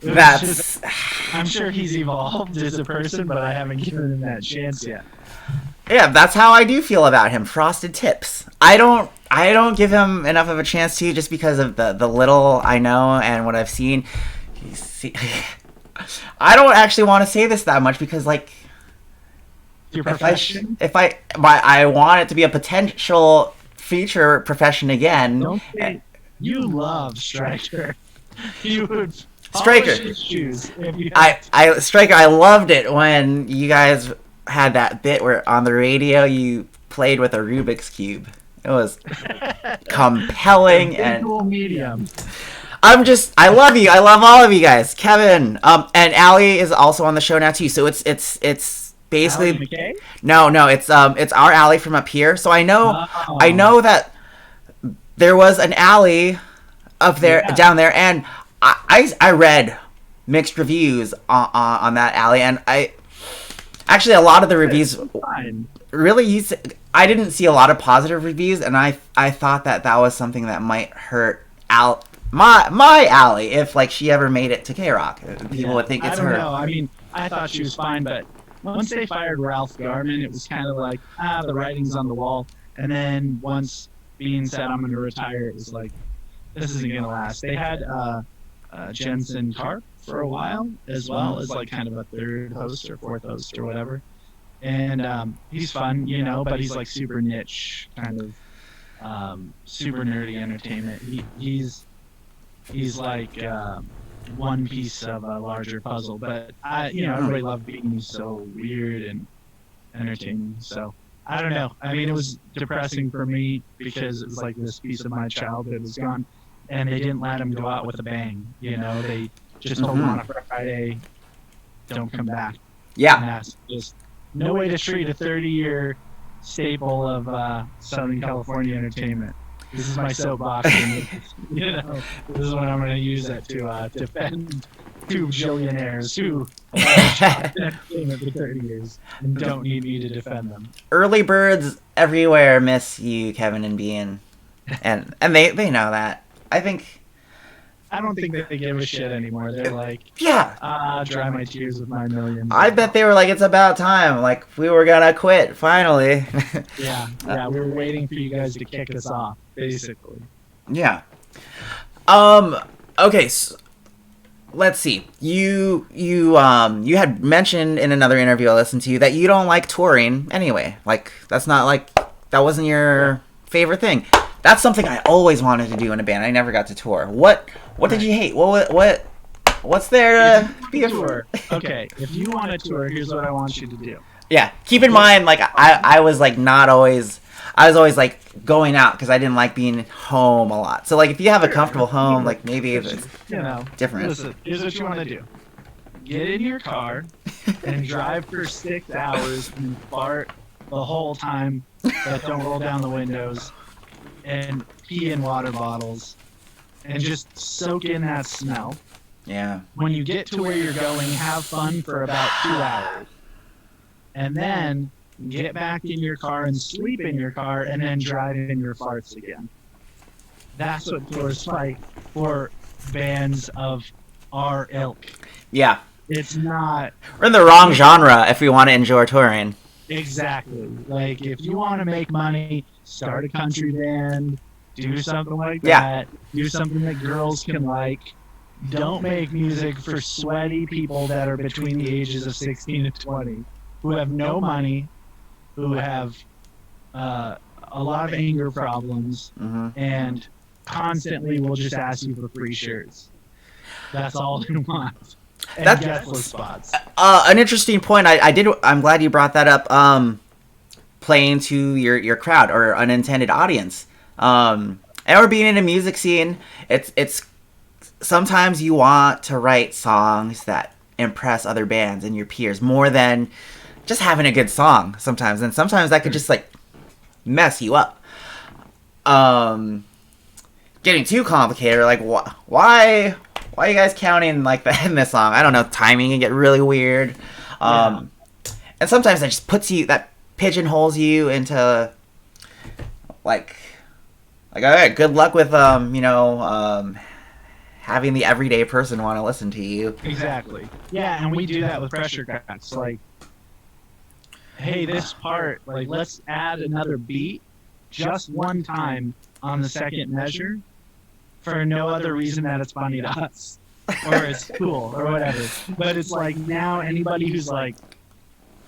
sure he's evolved as a person, but I haven't given him that chance yet. Yeah, that's how I do feel about him. Frosted tips. I don't give him enough of a chance to, just because of the little I know and what I've seen. I don't actually want to say this that much, because like your profession. I want it to be a potential future profession again. You love Stryker. You would Stryker. His shoes if you Stryker, I loved it when you guys had that bit where on the radio you played with a Rubik's Cube. It was compelling and medium. I love you. I love all of you guys. Kevin, and Allie is also on the show now too. So it's basically Allie McKay? No, it's our Allie from up here. So I know that there was an Allie up there down there, and I read mixed reviews on that Allie, and actually a lot of the reviews really I didn't see a lot of positive reviews, and I thought that was something that might hurt my Allie if like she ever made it to K-Rock. People would think it's her. I don't know. I mean, I thought she was fine, but once they fired Ralph Garman, it was kind of like, the writing's on the wall. And then once Bean said, I'm going to retire, it was like, this isn't going to last. They had Jensen Karp for a while, as well as like kind of a third host or fourth host or whatever. And he's fun, but he's like super niche, kind of super nerdy entertainment. He's like one piece of a larger puzzle, but everybody loved Bean. He's so weird and entertaining. So I don't know. I mean, it was depressing for me because it was like this piece of my childhood was gone, and they didn't let him go out with a bang. They just told him on a Friday, don't come back. Yeah, and that's just no way to treat a 30-year staple of Southern California entertainment. This is my soapbox. And, this is what I'm going to use it to defend two billionaires who have been entertainment for 30 years and don't need me to defend them. Early birds everywhere miss you, Kevin and Bean, and they know that. I don't think they give a shit anymore. They're like, dry my tears with my millions. I bet they were like, it's about time. Like, we were gonna quit, finally. Yeah, we were waiting for you guys to kick us off, basically. Yeah. Um. Okay. So, let's see. You had mentioned in another interview I listened to that you don't like touring anyway. Like that's not like that wasn't Yeah. your favorite thing. That's something I always wanted to do in a band. I never got to tour. What did Right. you hate? What's If there you to want be to a tour, okay. If you want to tour, here's what I want you to do. Yeah, keep in Get mind, like I was like not always, I was always like going out because I didn't like being home a lot. So like if you have a sure, comfortable home, sure. like maybe But it's different. listen. Here's what you want to do: get in your car and drive for 6 hours and fart the whole time, but don't roll down the windows and pee in water bottles and just soak in that smell. Yeah, When you get to where you're going, have fun for about 2 hours. And then get back in your car and sleep in your car and then drive in your farts again. That's what tours like for bands of our ilk. yeah, It's not we're in the wrong genre if we want to enjoy touring. exactly like if you want to make money, start a country band, do something like Yeah, that, do something that girls can like. Don't make music for sweaty people that are between the ages of 16 and 20 who have no money, who have a lot of anger problems, hmm and constantly will just ask you for free shirts. That's all they want. And that's guest list spots. an interesting point. I did. I'm glad you brought that up. Playing to your crowd or unintended audience. Or being in a music scene, it's sometimes you want to write songs that impress other bands and your peers more than just having a good song sometimes, and sometimes that could Sure. just like mess you up. um Getting too complicated, like why are you guys counting like that in this song? I don't know, timing can get really weird. Yeah. um and sometimes that just puts you, that pigeonholes you into like all right, good luck with having the everyday person want to listen to you. Exactly. Yeah, and we do that with pressure cuts. Like, hey, this part, like, let's add another beat just one time on the second measure for no other reason that it's funny to us or it's cool or whatever. But it's like now anybody who's like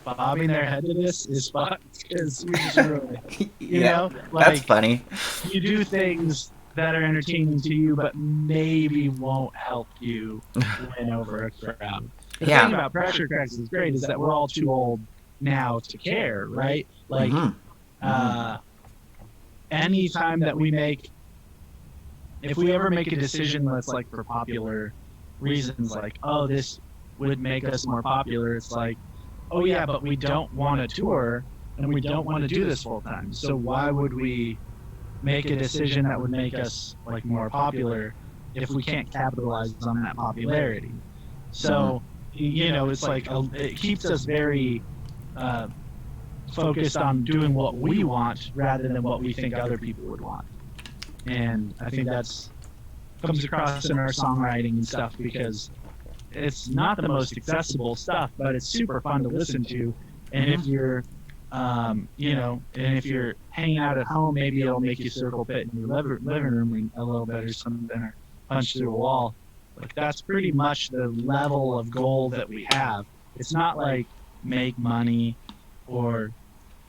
bobbing their head to this is fucked because we just ruined it. You Yeah, know, that's like funny. you do things that are entertaining to you, but maybe won't help you win over a crowd. The Yeah. thing about pressure cracks is great is that we're all too old now to care, right? Like, hmm uh, anytime that we make, if we ever make a decision that's like for popular reasons, like, oh, this would make us more popular, it's like, oh yeah, but we don't want to tour and we don't want to do this full time. So why would we make a decision that would make us like more popular if we can't capitalize on that popularity? So it's like it keeps us very uh, focused on doing what we want rather than what we think other people would want. And I think that's comes across in our songwriting and stuff because it's not the most accessible stuff, but it's super fun to listen to. And if you're and if you're hanging out at home, maybe it'll make you circle pit in your living room a little bit or something, or punch through a wall. Like that's pretty much the level of goal that we have. It's not like make money or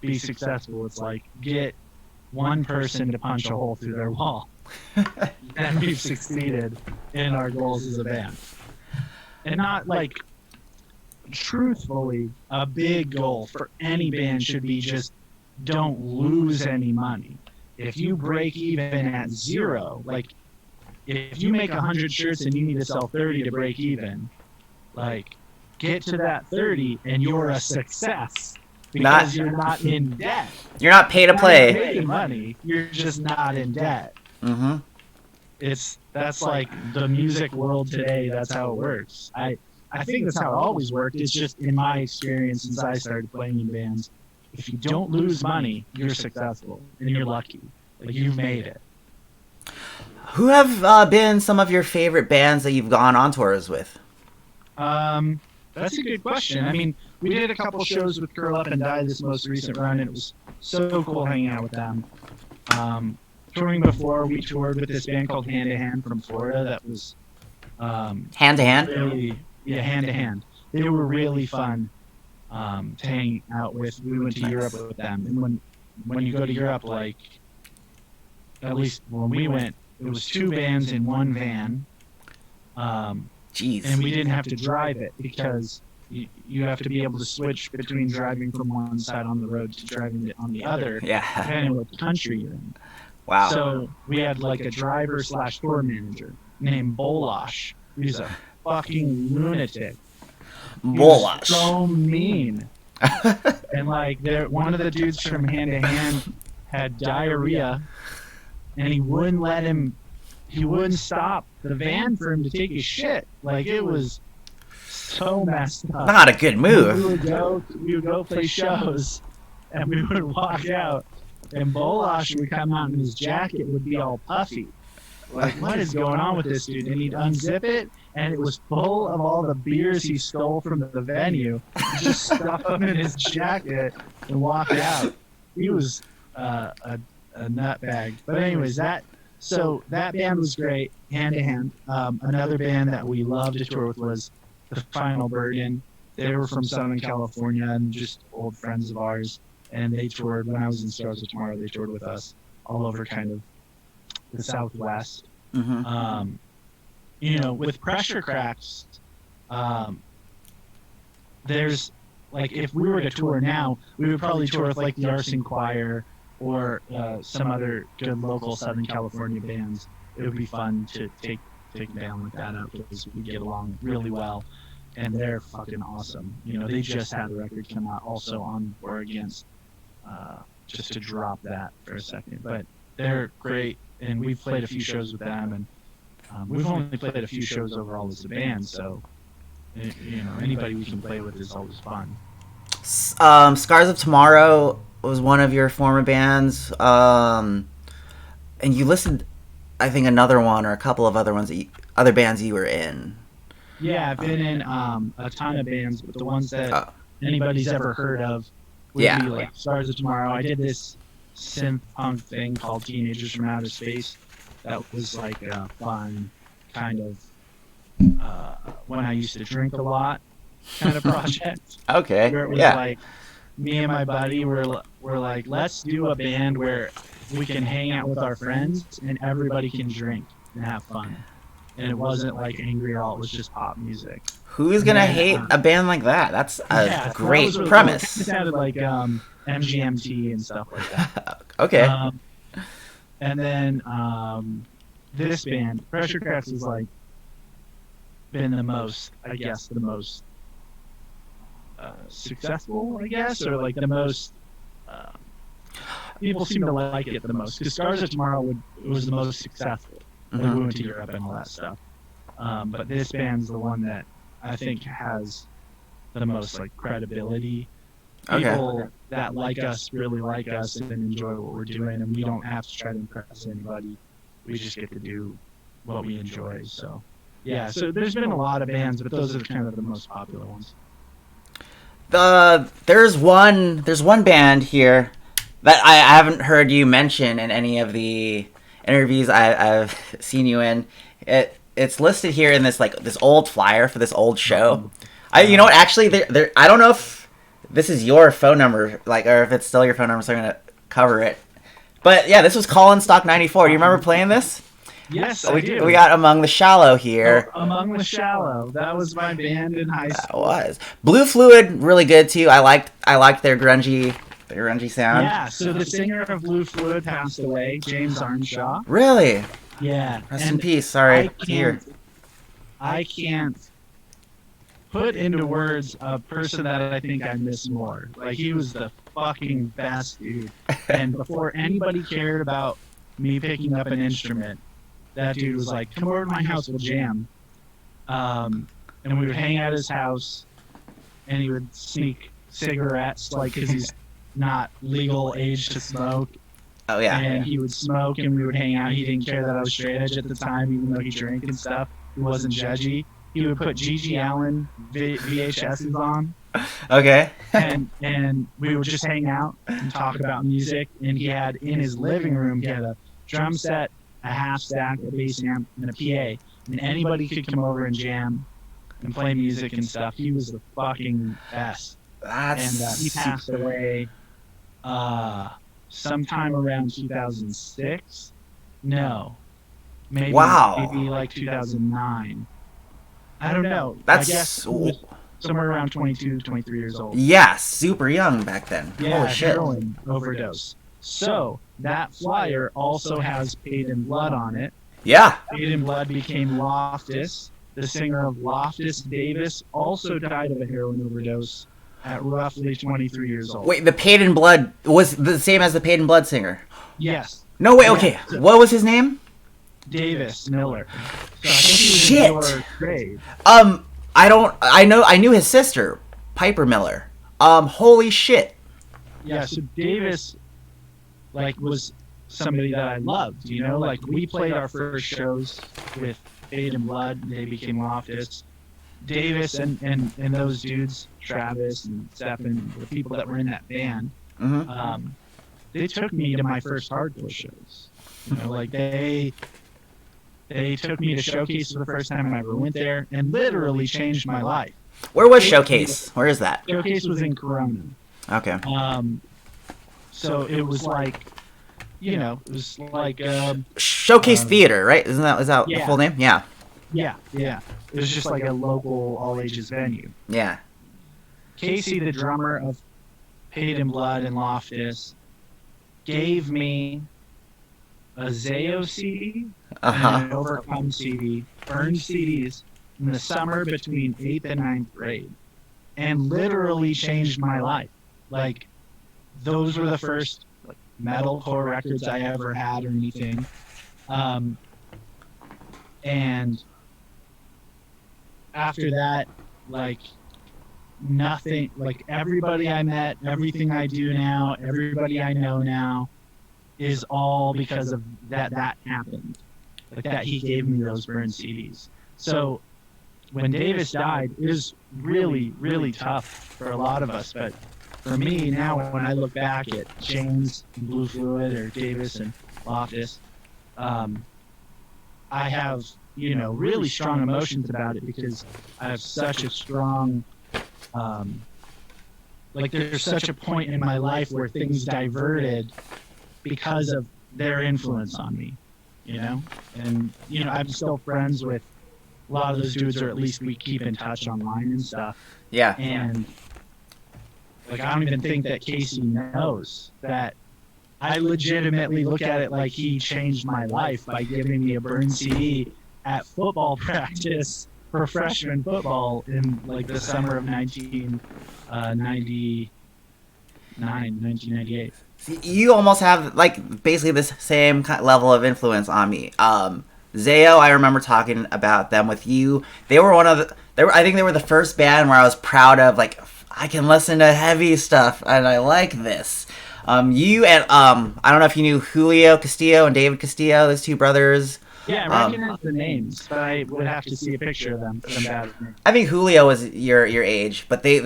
be successful. It's like get one person to punch a hole through their wall. And we've succeeded in our goals as a band. And not like truthfully, a big goal for any band should be just don't lose any money. If you break even at zero, like if you make 100 shirts and you need to sell 30 to break even, like get to that 30 and you're a success because you're not in debt. You're not pay to You're not play. making money. You're just not in debt. hmm That's like the music world today. That's how it works. I think that's how it always worked. It's just in my experience since I started playing in bands. If you don't lose money, you're successful and you're lucky. Like you've made it. Who have been some of your favorite bands that you've gone on tours with? That's a good question. I mean, we did a couple shows with Curl Up and Die this most recent run, and it was so cool hanging out with them. touring before, we toured with this band called Hand to Hand from Florida. That was Hand to hand. really, yeah, Hand to Hand. They were really fun to hang out with. We went to Europe Nice. with them, and when you go to Europe, like at least when we went, it was two bands in one van, Jeez. and we didn't have to drive it because you have to be able to switch between driving from one side on the road to driving it on the other, Yeah. depending on what country you're in. Wow. So we had like a driver slash tour manager named Bolash. He's a fucking lunatic. He was Bolash. so mean. And like one of the dudes from Hand to Hand had diarrhea, and he wouldn't stop the van for him to take his shit. Like it was so messed up. Not a good move. We would go play shows, and we would walk out, and Bolash would come out, and his jacket would be all puffy. Like, what is going on with this dude? And he'd unzip it, and it was full of all the beers he stole from the venue. He just stuff them in his jacket and walk out. He was a nutbag. But anyways, that band was great, Hand to Hand. Another band that we loved to tour with was the Final Burden. They were from Southern California and just old friends of ours. And they toured when I was in Stars of Tomorrow. They toured with us all over kind of the Southwest. Mm-hmm. With Pressure Cracks, there's like if we were to tour now, we would probably tour with like the Arson Choir or some other good local Southern California bands. It would be fun to take a band like that out because we get along really well, and they're fucking awesome. They just had a record come out also on or against. Just to drop that for a second, but they're great, and we've played a few shows with them, and we've only played a few shows overall as a band, so anybody we can play with is always fun. Scars of Tomorrow was one of your former bands, and you listed, I think, another one or a couple of other ones, other bands you were in. Yeah, I've been in a ton of bands, but the ones that anybody's ever heard of would be like Stars of Tomorrow. I did this synth punk thing called Teenagers from Outer Space. That was like a fun kind of when I used to drink a lot kind of project. Okay. Where it was like me and my buddy were like, let's do a band where we can hang out with our friends and everybody can drink and have fun. And it wasn't like angry at all. It was just pop music. Who's gonna hate a band like that? That's a great really premise. Cool. It sounded like MGMT and stuff like that. Okay. And then this band, Pressure Cracks, has like been the most successful, I guess, or like the most. People seem to like it the most. Because Stars of Tomorrow was the most successful. Mm-hmm. Like we went to Europe and all that stuff. But this band's the one that I think has the most like credibility. People that like us really like us and enjoy what we're doing, and we don't have to try to impress anybody. We just get to do what we enjoy. So yeah, so there's been a lot of bands, but those are kind of the most popular ones. There's one band here that I haven't heard you mention in any of the interviews I've seen you in. It's listed here in this old flyer for this old show. You know what? Actually, I don't know if this is your phone number, or if it's still your phone number, so I'm gonna cover it. But yeah, this was Colin Stock 94. Do you remember playing this? Yes, I do. We got Among the Shallow here. Among the Shallow. That was my band in high school. That was Blue Fluid, really good too. I liked their grungy sound. Yeah. So the singer of Blue Fluid passed away, James Arnshaw. Really? Yeah. Rest in peace. Sorry. I can't put into words a person that I think I miss more. Like, he was the fucking best dude. And before anybody cared about me picking up an instrument, that dude was like, come over to my house, we'll jam. And we would hang out at his house, and he would sneak cigarettes, because he's not legal age to smoke. Oh, yeah. And he would smoke, and we would hang out. He didn't care that I was straight edge at the time, even though he drank and stuff. He wasn't judgy. He would put Gigi Allen VHSs on. Okay. and we would just hang out and talk about music. And he had, in his living room, he had a drum set, a half stack, a bass amp, and a PA, and anybody could come over and jam and play music and stuff. He was the fucking best. And he That's passed away uh, sometime around 2006. No, maybe wow. like 2009. I don't know. I guess That's he was somewhere around 22, 23 years old. yeah, super young back then. Yeah, Holy shit. heroin overdose. So that flyer also has Paid in Blood on it. Yeah. Paid in Blood became Loftus. The singer of Loftus, Davis, also died of a heroin overdose at roughly 23 years old. Wait, the Paid in Blood was the same as the Paid in Blood singer. Yes. No, wait, Yeah. okay. What was his name? Davis Miller. So I think he was Shit. in your grade. I knew his sister, Piper Miller. Holy shit. Yeah, so Davis like was somebody that I loved, you know? Like we played our first shows with Paid in Blood, they became Loftus. Davis and those dudes, Travis and Stephen, the people that were in that band, Mm-hmm. they took me to my first hardcore shows. You know, like they took me to Showcase for the first time I ever went there and literally changed my life. Where was Showcase? Where is that? Showcase was in Corona. Okay. So it was like, you know, it was like Showcase Theater, right? Is that the yeah. full name? Yeah. yeah. It was just like a local all ages venue. Yeah. Casey, the drummer of Paid in Blood and Loftus, gave me a Zayo CD and an Overcome CD, burned CDs in the summer between 8th and 9th grade, and literally changed my life. Like, those were the first like, metalcore records I ever had or anything. And after that, like, nothing, like, everybody I met, everything I do now, everybody I know now, is all because of that happened. Like that he gave me those burned CDs. So when Davis died, it was really, really tough for a lot of us. But for me now, when I look back at James and Blue Fluid or Davis and Loftus, I have, you know, really strong emotions about it because I have such a strong, like there's such a point in my life where things diverted because of their influence on me, you know? And, you know, I'm still friends with a lot of those dudes, or at least we keep in touch online and stuff. Yeah. And, like, I don't even think that Casey knows that I legitimately look at it like he changed my life by giving me a burned CD at football practice for freshman football in, like, the summer of 1998. See, you almost have like basically this same level of influence on me. Zayo, I remember talking about them with you. They were one of the. I think they were the first band where I was proud of. Like, I can listen to heavy stuff and I like this. You and I don't know if you knew Julio Castillo and David Castillo, those two brothers. Yeah, I recognize the names, but I would have to see a picture of them. I think Julio was your age, but they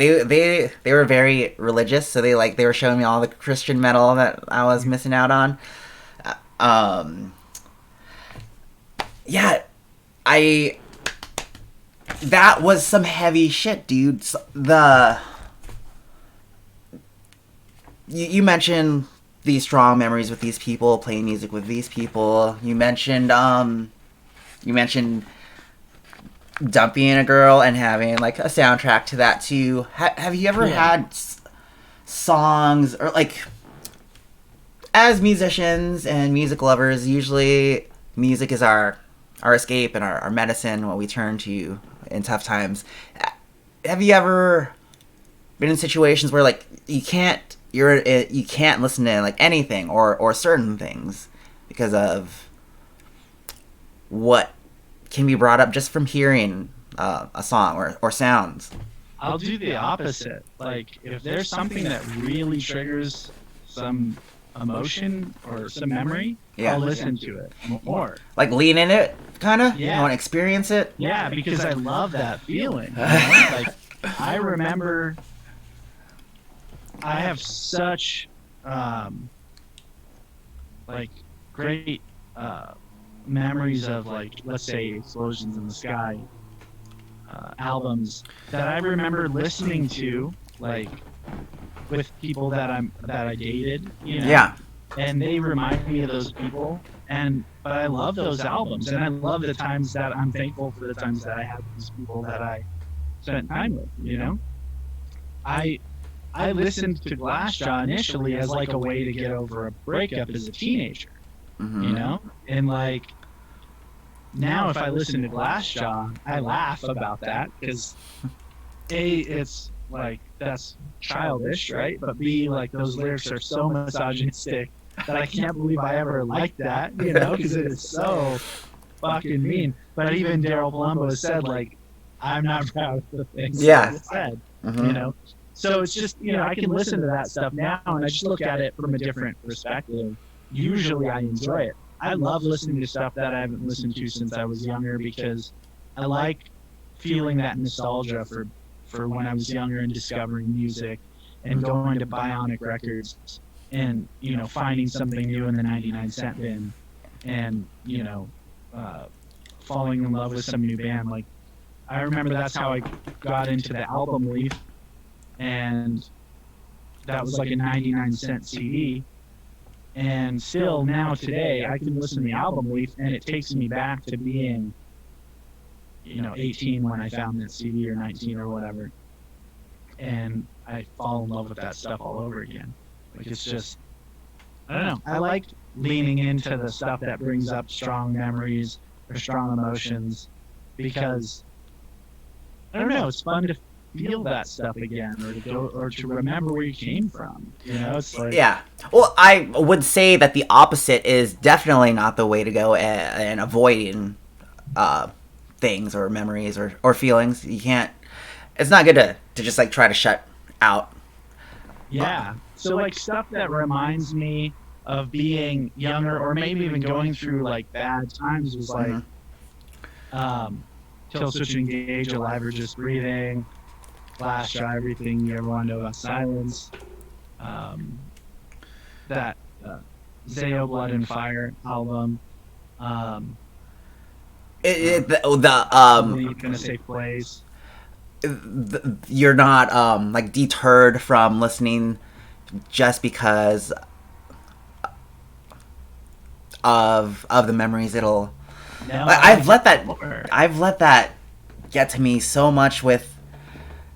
were very religious, so they were showing me all the Christian metal that I was missing out on. Yeah, that was some heavy shit, dude. You mentioned these strong memories with these people, playing music with these people. You mentioned dumping a girl and having like a soundtrack to that too. Have you ever had songs or like, as musicians and music lovers, usually music is our escape and our medicine, what we turn to in tough times. Have you ever been in situations where like you can't listen to like anything or certain things because of what can be brought up just from hearing a song or sounds? I'll do the opposite. Like, if there's something that really triggers some emotion or some memory, I'll listen to it more. Like lean in it, kind of? Yeah. You want to experience it? Yeah, because I love that feeling. You know? Like, I remember I have such like great uh, memories of, like, let's say Explosions in the Sky albums that I remember listening to, like, with people that I dated, Yeah. and they remind me of those people. But I love those albums, and I love the times that I'm thankful for the times that I have these people that I spent time with. I I listened to Glassjaw initially as like a way to get over a breakup as a teenager, you Mm-hmm. know, and like now if I listen to Glassjaw, I laugh about that because it's like that's childish, right? But B, like those lyrics are so misogynistic that I can't believe I ever liked that, because it is so fucking mean. But even Daryl Palumbo has said, like, I'm not proud of the things that Yeah. he said, you Mm-hmm. know. So it's just, I can listen to that stuff now and I just look at it from a different perspective. Usually I enjoy it. I love listening to stuff that I haven't listened to since I was younger because I like feeling that nostalgia for when I was younger and discovering music and going to Bionic Records and, finding something new in the 99-cent bin and, uh, falling in love with some new band. Like, I remember that's how I got into the album Leaf, and that was like a 99-cent CD. And still now today, I can listen to the album Leaf, and it takes me back to being, 18 when I found that CD or 19 or whatever. And I fall in love with that stuff all over again. Like, it's just, I don't know. I like leaning into the stuff that brings up strong memories or strong emotions because I don't know. It's fun to feel that stuff again, or to go, or to remember where you came from. It's like, Yeah. Well, I would say that the opposite is definitely not the way to go, and avoiding uh, things or memories or feelings. You can't. It's not good to just like try to shut out. yeah. So like stuff that reminds me of being younger, or maybe even going through like bad times, was like Mm-hmm. Kill Switch Engage, Alive or Just Breathing, Glassjaw, Everything You Ever Want to Know About Silence, um, that Zayo Blood and Fire album. The Leap in a Safe Place. you're not like deterred from listening just because of the memories it'll. No, I've let that get to me so much with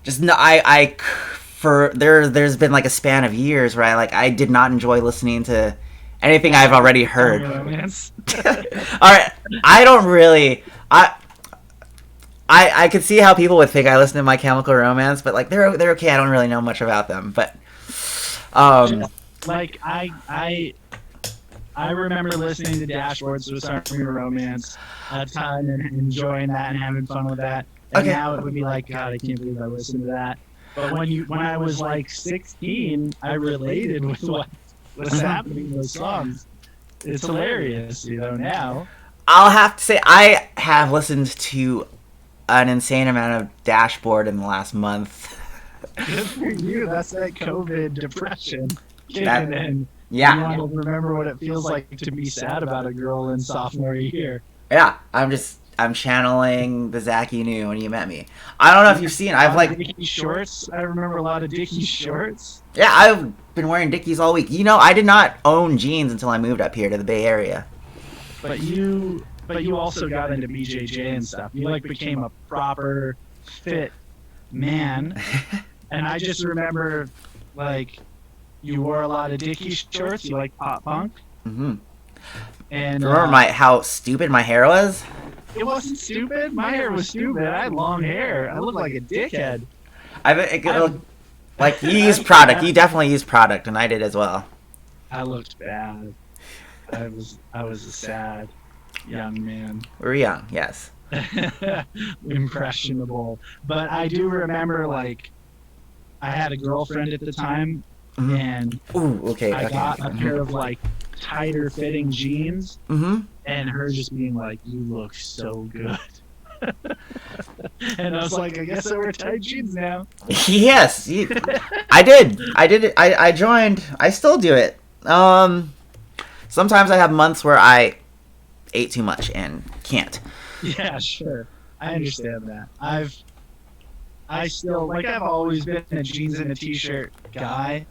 just no, I for there's been like a span of years where I did not enjoy listening to anything I've already heard. Romance. All right, I don't really I could see how people would think I listen to My Chemical Romance, but like they're okay. I don't really know much about them, but um Like I remember listening to Dashboard Swiss Army Romance a ton and enjoying that and having fun with that. And Okay. now it would be like, God, I can't believe I listened to that. But when I was like 16, I related with what was happening in those songs. It's hilarious, now. I'll have to say I have listened to an insane amount of Dashboard in the last month. Good for you. That's that COVID depression kicking That- in. Yeah. You want to remember what it feels like to be sad about a girl in sophomore year. Yeah, I'm channeling the Zach you knew when you met me. I don't know if you've seen. I've like Dickie shorts. I remember a lot of Dickie shorts. yeah, I've been wearing Dickies all week. I did not own jeans until I moved up here to the Bay Area. But you also got into BJJ and stuff. You like became a proper fit man. And I just remember like you wore a lot of Dickie shorts. You like pop punk. Mm-hmm. And Remember how stupid my hair was? it wasn't stupid. My hair was stupid. I had long hair. I looked like a dickhead. Like you used product. You definitely used product, and I did as well. I looked bad. I was a sad young man. We were young, yes. Impressionable. But I do remember like I had a girlfriend at the time Mhm. and Ooh, okay. I Okay. got a pair of like tighter fitting jeans Mm-hmm. and her just being like, "You look so good." And I was like, I guess I wear tight jeans now. Yes, I did. I did it. I joined. I still do it. Sometimes I have months where I ate too much and can't. Yeah, sure. I understand that. I still like I've always been a jeans and a t-shirt guy,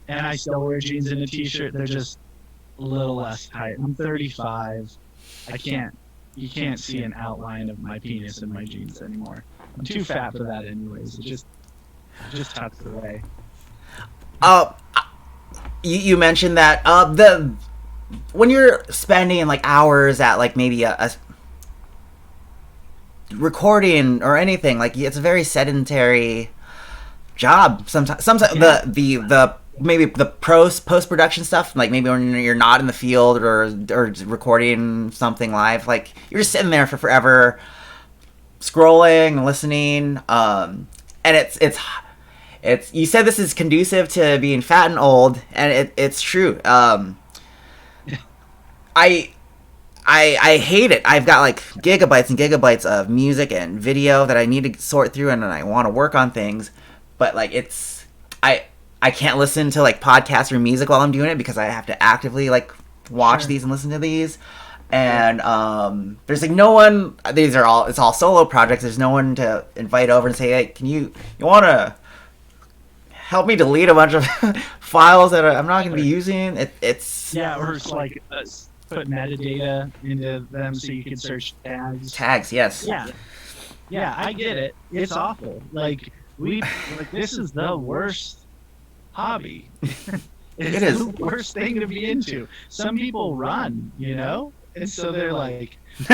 and I still wear jeans and a t-shirt. They're just a little less tight. I'm 35. I can't you can't see an outline of my penis in my jeans anymore. I'm too fat for that anyways. It just tucks away. Uh, you mentioned that the when you're spending like hours at like maybe a recording or anything, like it's a very sedentary job. Sometimes Yeah. the maybe the post production stuff, like maybe when you're not in the field or recording something live, like you're just sitting there for forever, scrolling, listening, and it's you said this is conducive to being fat and old, and it's true. I I hate it. I've got like gigabytes and gigabytes of music and video that I need to sort through, and I want to work on things, but like I I can't listen to like podcasts or music while I'm doing it because I have to actively like watch Sure. these and listen to these. Yeah. And there's like no one. These are all it's all solo projects. There's no one to invite over and say, hey, can you want to help me delete a bunch of files that I'm not going to be Sure. using? It's Yeah, or it's like put metadata into them so you can search tags. tags. Yes. Yeah. Yeah, I get it. It's awful. Like we like this is the worst hobby. It's It is. the worst thing to be into. Some people run, and so they're like, if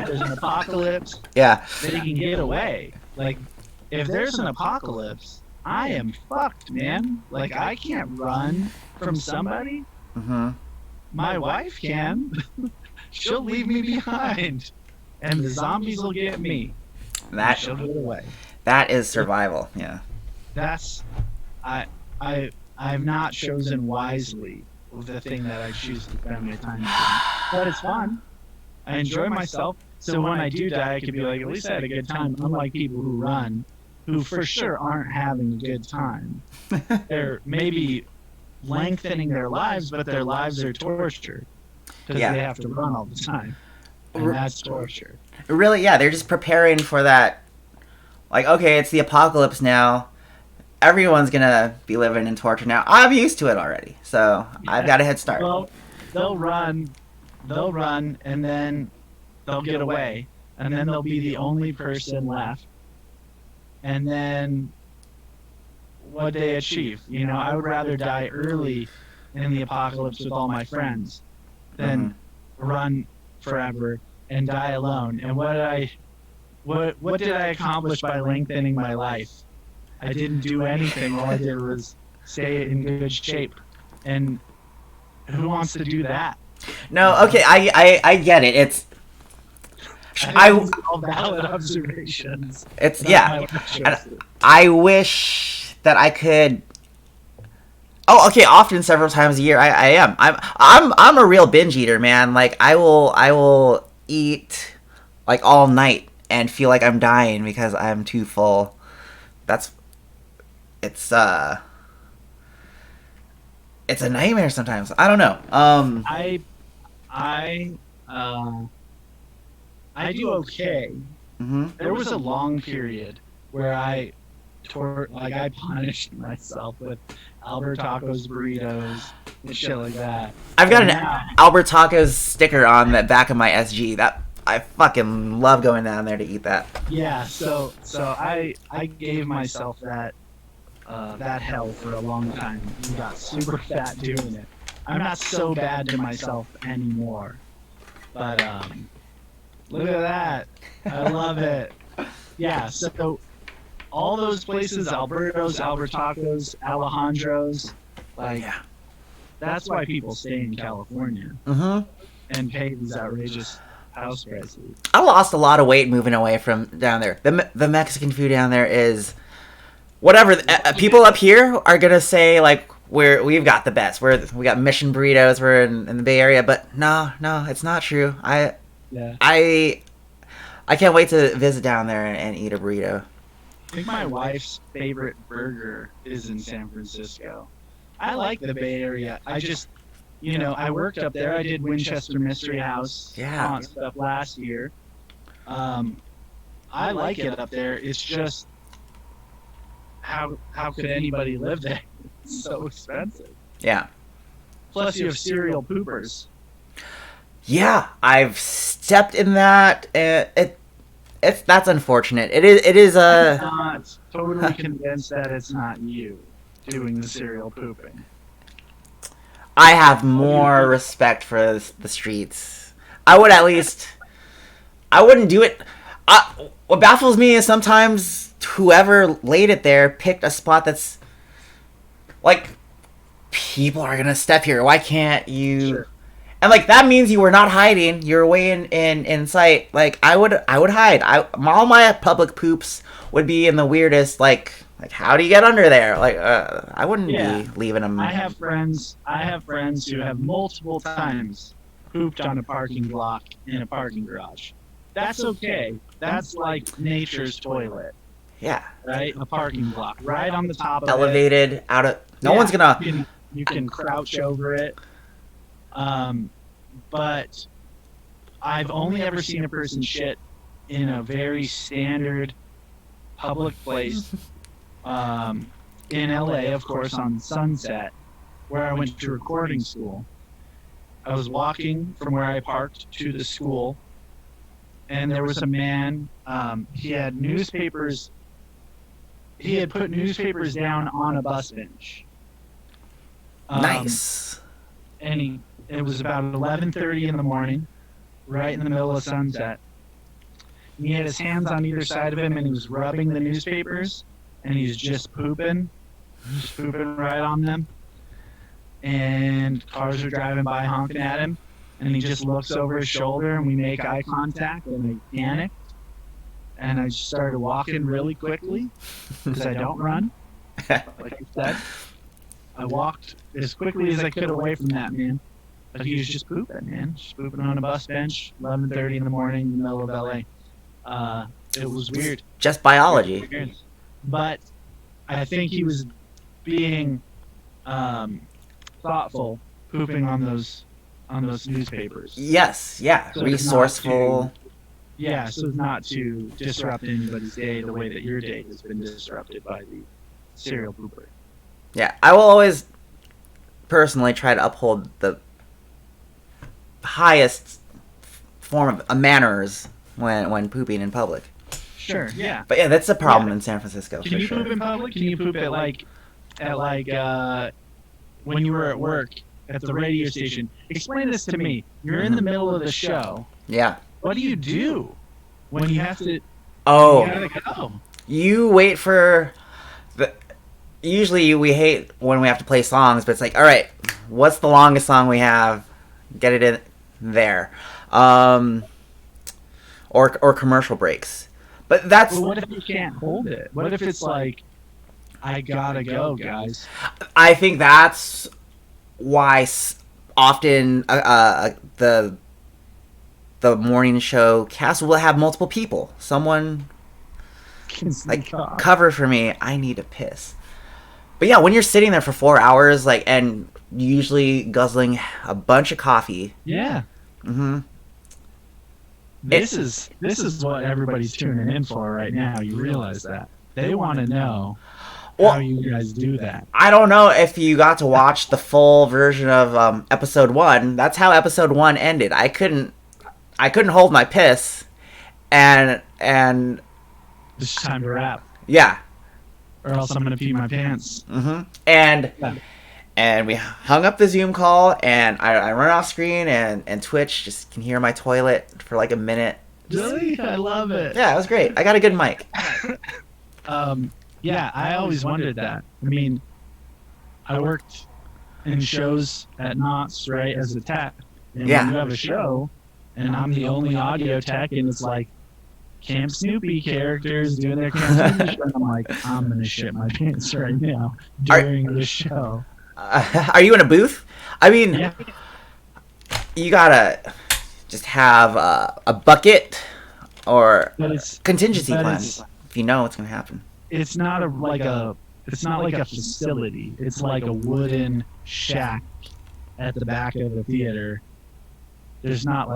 there's an apocalypse, Yeah. they can get away. Like, if there's an apocalypse, I am fucked, man. Like, I can't run from somebody. Mm-hmm. My wife can. She'll leave me behind, and the zombies will get me. And That she'll get away. that is survival. Yeah. That's I I I've not chosen wisely the thing that I choose to spend my time doing. But it's fun. I enjoy myself. So when I do die, I can be like, at least I had a good time. Unlike people who run, who for sure aren't having a good time. They're maybe lengthening their lives, but their lives are torture because Yeah. they have to run all the time, and that's torture. Really, yeah, they're just preparing for that. Like, okay, it's the apocalypse now. Everyone's gonna be living in torture now. I'm used to it already, so I've got a head start. Well, they'll run, and then they'll get away, and then they'll be the only person left. And then what they achieve? I would rather die early in the apocalypse with all my friends than run forever and die alone. And what did I accomplish by lengthening my life? I didn't do anything. All I did was stay in good shape. And who wants to do that? No, okay, I get it. It's I think these are all valid observations. it's about yeah. my life choices. And I wish that I could. Oh, okay. Often, several times a year, I am. I'm a real binge eater, man. Like I will eat like all night and feel like I'm dying because I'm too full. That's it's it's a nightmare sometimes. I don't know. I I uh, I do okay. Mhm. There was a long period where I punished myself with Albert Tacos, burritos, and shit like that. I've got And an now, Albert Tacos sticker on the back of my SG. That I fucking love going down there to eat that. yeah. So I gave myself that hell for a long time and got super fat doing it. I'm not so bad to myself anymore, but look at that. I love it. Yeah. So all those places, Alberto's, Albert Tacos, Alejandro's, like Yeah. that's why people stay in California Mhm. and pay these outrageous house prices. I lost a lot of weight moving away from down there. The Mexican food down there is whatever. People up here are gonna say like we've got the best. We got Mission burritos. We're in the Bay Area, but no, it's not true. Yeah. I I can't wait to visit down there and eat a burrito. I think my wife's favorite burger is in San Francisco. I like the Bay Area. I worked up there. I did Winchester Mystery House Yeah. haunt stuff last year. Um, I like it up there. It's just how could anybody live there? It's so expensive. Yeah. Plus, you have serial poopers. Yeah, I've stepped in that. It's that's unfortunate. It is I'm a. not totally convinced that it's not you doing the serial pooping. I have What do you more think? respect for the streets. I would at least. I wouldn't do it. What baffles me is sometimes whoever laid it there picked a spot that's like people are gonna step here. Why can't you? Sure. And like that means you were not hiding. You're way in sight. Like I would hide. All my public poops would be in the weirdest. Like how do you get under there? Like I wouldn't Yeah. be leaving them. I have friends. I have friends who have multiple times pooped on a parking block in a parking garage. That's okay. That's like nature's toilet, Yeah, right? A parking block, right on the top of it. elevated out of. No Yeah, one's gonna. you can crouch over it. Um, but I've only ever seen a person shit in a very standard public place. Um, in LA, of course, on Sunset, where I went to recording school. I was walking from where I parked to the school, and there was a man. He had newspapers. He had put newspapers down on a bus bench. Um, Nice. and it was about 11:30 in the morning, right in the middle of sunset. And he had his hands on either side of him, and he was rubbing the newspapers, and he was just pooping right on them. And cars are driving by honking at him, and he just looks over his shoulder, and we make eye contact, and I panicked, and I just started walking really quickly because I don't run, like I said. I walked as quickly as I could away from that man. But he was just pooping, man. Just pooping on a bus bench, 11:30 in the morning in the middle of LA. It was weird. Just biology. Weird. But I think he was being thoughtful, pooping on those newspapers. Yes. Yeah. So as not Resourceful. Yeah, so as not to disrupt anybody's day the way that your day has been disrupted by the serial pooper. Yeah. I will always personally try to uphold the highest form of manners when pooping in public. Sure, yeah. But yeah, that's a problem in San Francisco Can for you sure. poop in public? Can you poop at when you were at work at the radio station? Explain this to me. You're in the middle of the show. Yeah. What do you do when you have to? You Oh, gotta go. you wait for the. Usually we hate when we have to play songs, but it's like, all right, what's the longest song we have? Get it in there, or commercial breaks. But that's But what if you can't hold it? What if it's like, I gotta go, guys? I think that's why often the morning show cast will have multiple people. Someone Can sneak off. cover for me. I need to piss. But yeah, when you're sitting there for 4 hours, and usually guzzling a bunch of coffee. Yeah. Hmm. This is what everybody's tuning in for right now. You realize that they want to know how Well, you guys do that. I don't know if you got to watch the full version of episode 1. That's how episode 1 ended. I couldn't hold my piss, and It's time to wrap, yeah. or else I'm gonna pee my pants. And Yeah. and we hung up the Zoom call, and I run off screen, and Twitch just can hear my toilet for like a minute. Really, I love it. Yeah, it was great. I got a good mic. Yeah, I always wondered that. I mean, I worked in shows at Knott's, right, as a tech. And Yeah. when you have a show, and I'm the only audio tech, and it's like Camp Snoopy characters doing their Camp Snoopy show, and I'm like, I'm gonna shit my pants right now during this show. Are you in a booth? I mean, Yeah, you gotta just have a bucket or but it's contingency but plan it's if you know what's gonna happen. it's not it's not like a facility. It's like a wooden shack at the back of the theater, there's not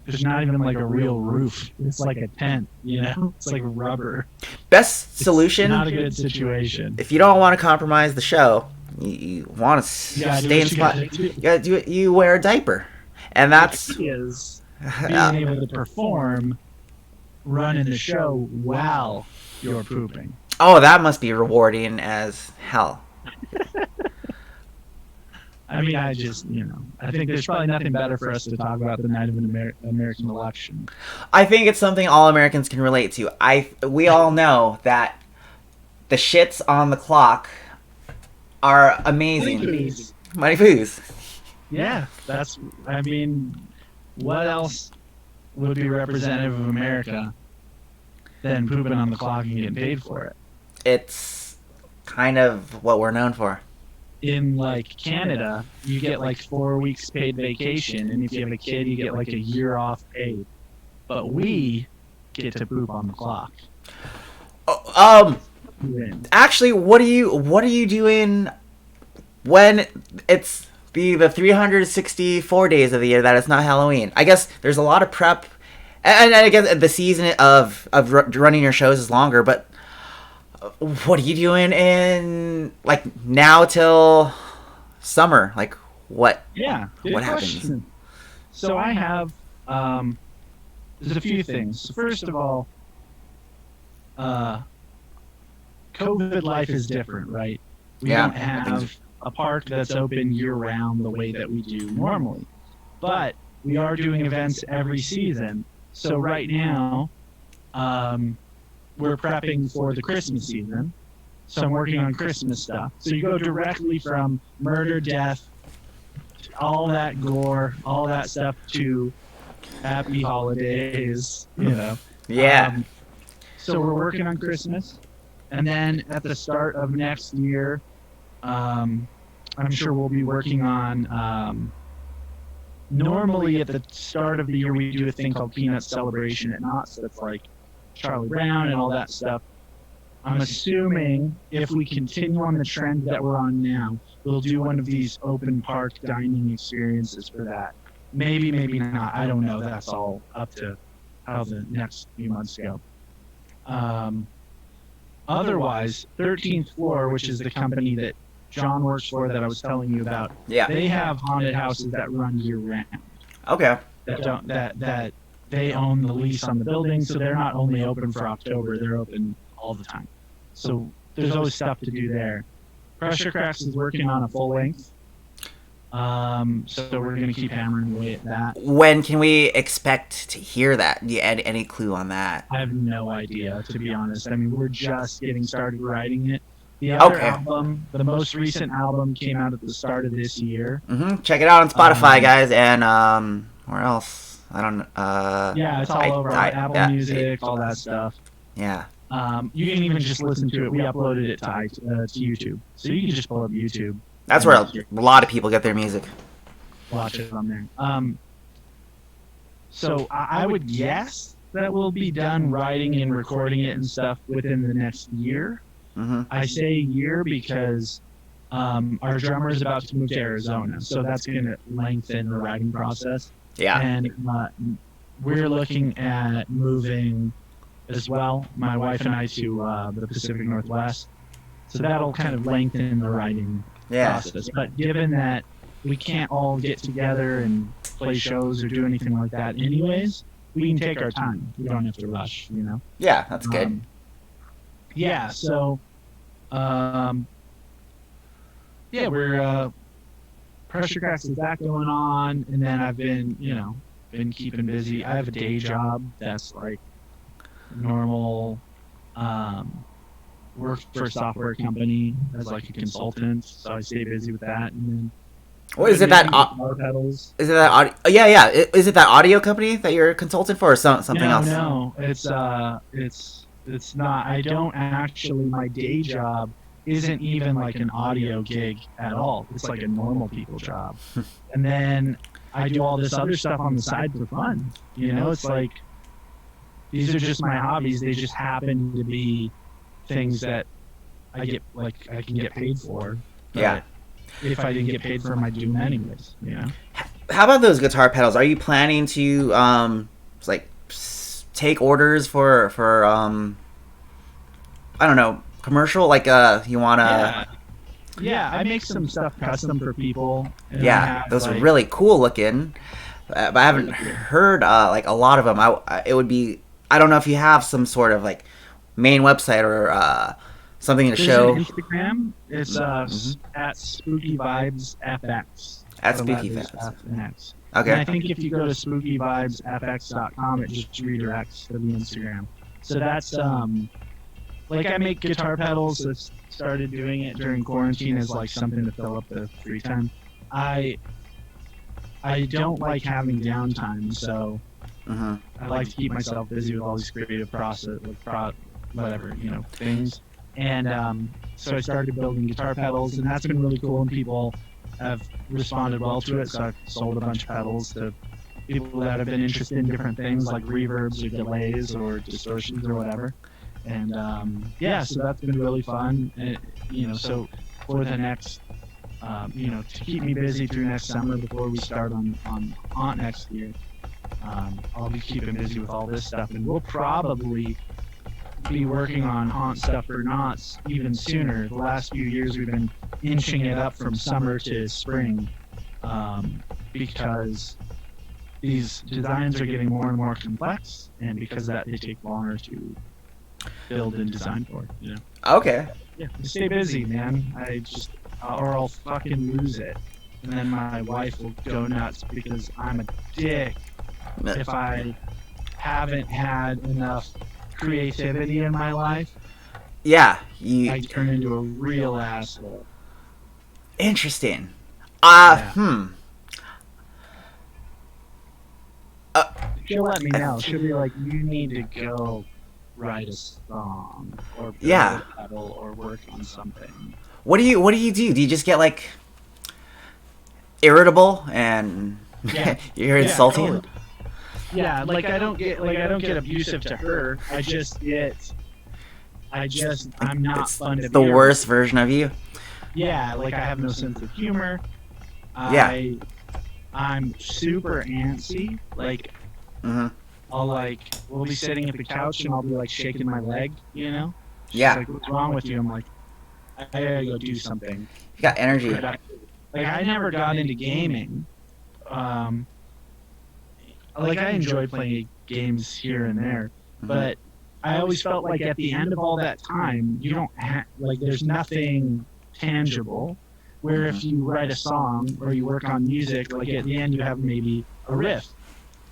even like a real roof. It's like a tent, you know? It's like rubber. Best It's solution, not a good situation. if you don't want to compromise the show, you want to stay in spot. You gotta do it. You wear a diaper, and that's The key is being able to perform, running the show while you're pooping. oh, that must be rewarding as hell. I mean, I just, I think there's probably nothing better for us to talk about the night of an American election. I think it's something all Americans can relate to. We all know that the shits on the clock are amazing. Money foos. Yeah, I mean, what else would be representative of America than pooping on the clock and getting paid for it? It's kind of what we're known for. In like Canada, you get like 4 weeks paid vacation, and if you have a kid, you get like a year off paid. But we get to poop on the clock. Actually, what are you doing when it's the 364 days of the year that it's not Halloween? I guess there's a lot of prep, and I guess the season of running your shows is longer, but what are you doing in like now till summer? Like what? Yeah. What happens? So I have there's a few things. First of all, COVID life is different, right? We don't have a park that's open year round the way that we do normally, but we are doing events every season. So right now, we're prepping for the Christmas season. So I'm working on Christmas stuff. So you go directly from murder, death, all that gore, all that stuff to happy holidays, Yeah. So we're working on Christmas. And then at the start of next year, I'm sure we'll be working on, normally at the start of the year, we do a thing called Peanut Celebration at Knott's. That's like Charlie Brown and all that stuff. I'm assuming if we continue on the trend that we're on now, we'll do one of these open park dining experiences for that. Maybe, maybe not. I don't know. That's all up to how the next few months go. Otherwise, 13th Floor, which is the company that John works for that I was telling you about, they have haunted houses that run year round. Okay. That they own the lease on the building, so they're not only open for October, they're open all the time. So there's always stuff to do there. Pressure Cracks is working on a full length. So we're going to keep hammering away at that. When can we expect to hear that? Do you add any clue on that? I have no idea, to be honest. I mean, we're just getting started writing it. The other album, the most recent album, came out at the start of this year. Check it out on Spotify, guys, and where else? I don't. Yeah, it's all over Apple Music, all that stuff. Yeah. You can even just listen to it. We uploaded it to YouTube, so you can just pull up YouTube. That's where a lot of people get their music. Watch it on there. So I would guess that we'll be done writing and recording it and stuff within the next year. I say year because our drummer is about to move to Arizona, so that's going to lengthen the writing process. Yeah. And we're looking at moving as well, my wife and I, to the Pacific Northwest. So that'll kind of lengthen the writing process. But given that we can't all get together and play shows or do anything like that anyways, we can take our time. We don't have to rush, Yeah, that's good. Yeah, so, we're, Pressure Cracks is that going on, and then I've been, been keeping busy. I have a day job that's like normal, work for a software company as like a consultant, so I stay busy with that. And then what is it that pedals? Is it that audio? Yeah. Is it that audio company that you're a consultant for, or something else? No, it's not. I don't actually. My day job isn't even like an audio gig at all. It's like a normal people job. And then I do all this other stuff on the side for fun. It's like these are just my hobbies. They just happen to be things that I can get paid for. Yeah. if I didn't get paid for them, I'd do them anyways. You know. How about those guitar pedals? Are you planning to like take orders for I don't know, commercial, like you want to? Yeah. Yeah, I make some stuff custom for people, and I Yeah, have those are like, really cool looking. But I haven't thank you. heard like a lot of them. It would be, I don't know if you have some sort of like main website or something to There's an show Instagram. It's hmm at Spooky Vibes FX at for Spooky letters Fest. F and X. And I Okay. think if you go to spookyvibesfx.com, it just redirects to the Instagram. So that's like I make guitar pedals. So started doing it during quarantine as like something to fill up the free time. I I don't like having downtime, so hmm I like to keep myself busy with all these creative process, like whatever, things. And so I started building guitar pedals, and that's been really cool. And people have responded well to it. So I've sold a bunch of pedals to people that have been interested in different things like reverbs or delays or distortions or whatever. And yeah, so that's been really fun. And, so for the next, to keep me busy through next summer before we start on Haunt next year. I'll be keeping busy with all this stuff, and we'll probably be working on Haunt stuff for Knots even sooner. The last few years, we've been inching it up from summer to spring because these designs are getting more and more complex, and because of that, they take longer to build and design for. Okay. Yeah, stay busy, man. Or I'll fucking lose it, and then my wife will go nuts because I'm a dick if I haven't had enough creativity in my life. Yeah, I turn into a real asshole. interesting. Yeah. Hmm. She'll let me I, know. She'll be like, you need to go write a song or build yeah. a pedal or work on something. What do you do? Do you just get like irritable and Yeah. you're Yeah, insulting? totally. Yeah, like I don't get abusive to her. I'm not fun to It's the be around. worst version of you. Yeah, like I have no sense of humor. Yeah. I'm super antsy. Like hmm we'll be sitting at the couch and I'll be like shaking my leg, She's Yeah. like, what's wrong with you? I'm like, I gotta go do something You got energy. productive. Like I never got into gaming. Um, like I enjoy playing games here and there, hmm but I always felt like at the end of all that time, you don't like there's nothing tangible. Where if you write a song or you work on music, like at the end you have maybe a riff,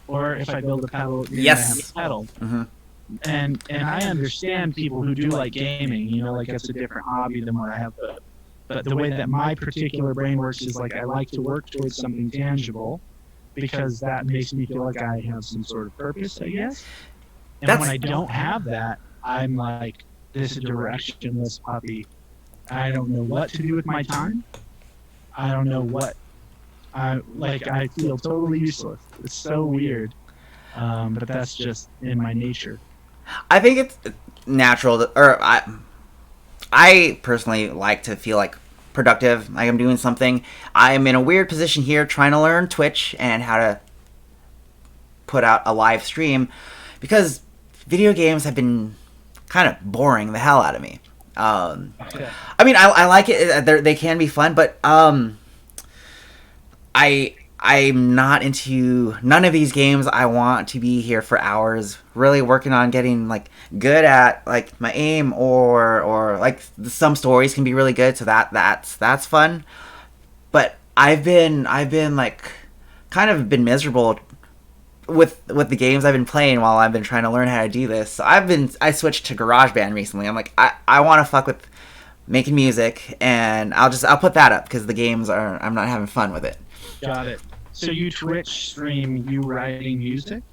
or if I build a pedal, I have Yes. a pedal. hmm And I understand people who do like gaming, like it's a different hobby than what I have, but the way that my particular brain works is like I like to work towards something tangible because that makes me feel like I have some sort of purpose, I guess. And when That's I don't have that, I'm like this directionless puppy. I don't know what to do with my time. I don't know what I feel totally useless. It's so weird. But that's just in my nature. I think it's natural or I personally like to feel like productive, like I'm doing something. I am in a weird position here trying to learn Twitch and how to put out a live stream because video games have been kind of boring the hell out of me. Yeah. I mean, I like it. They can be fun, but I'm not into none of these games. I want to be here for hours, really working on getting like good at like my aim or like some stories can be really good. So that's fun. But I've been like kind of been miserable with the games I've been playing while I've been trying to learn how to do this. So I switched to GarageBand recently. I'm like I want to fuck with making music and I'll put that up because the games are I'm not having fun with it. Got it. So you Twitch stream you writing music?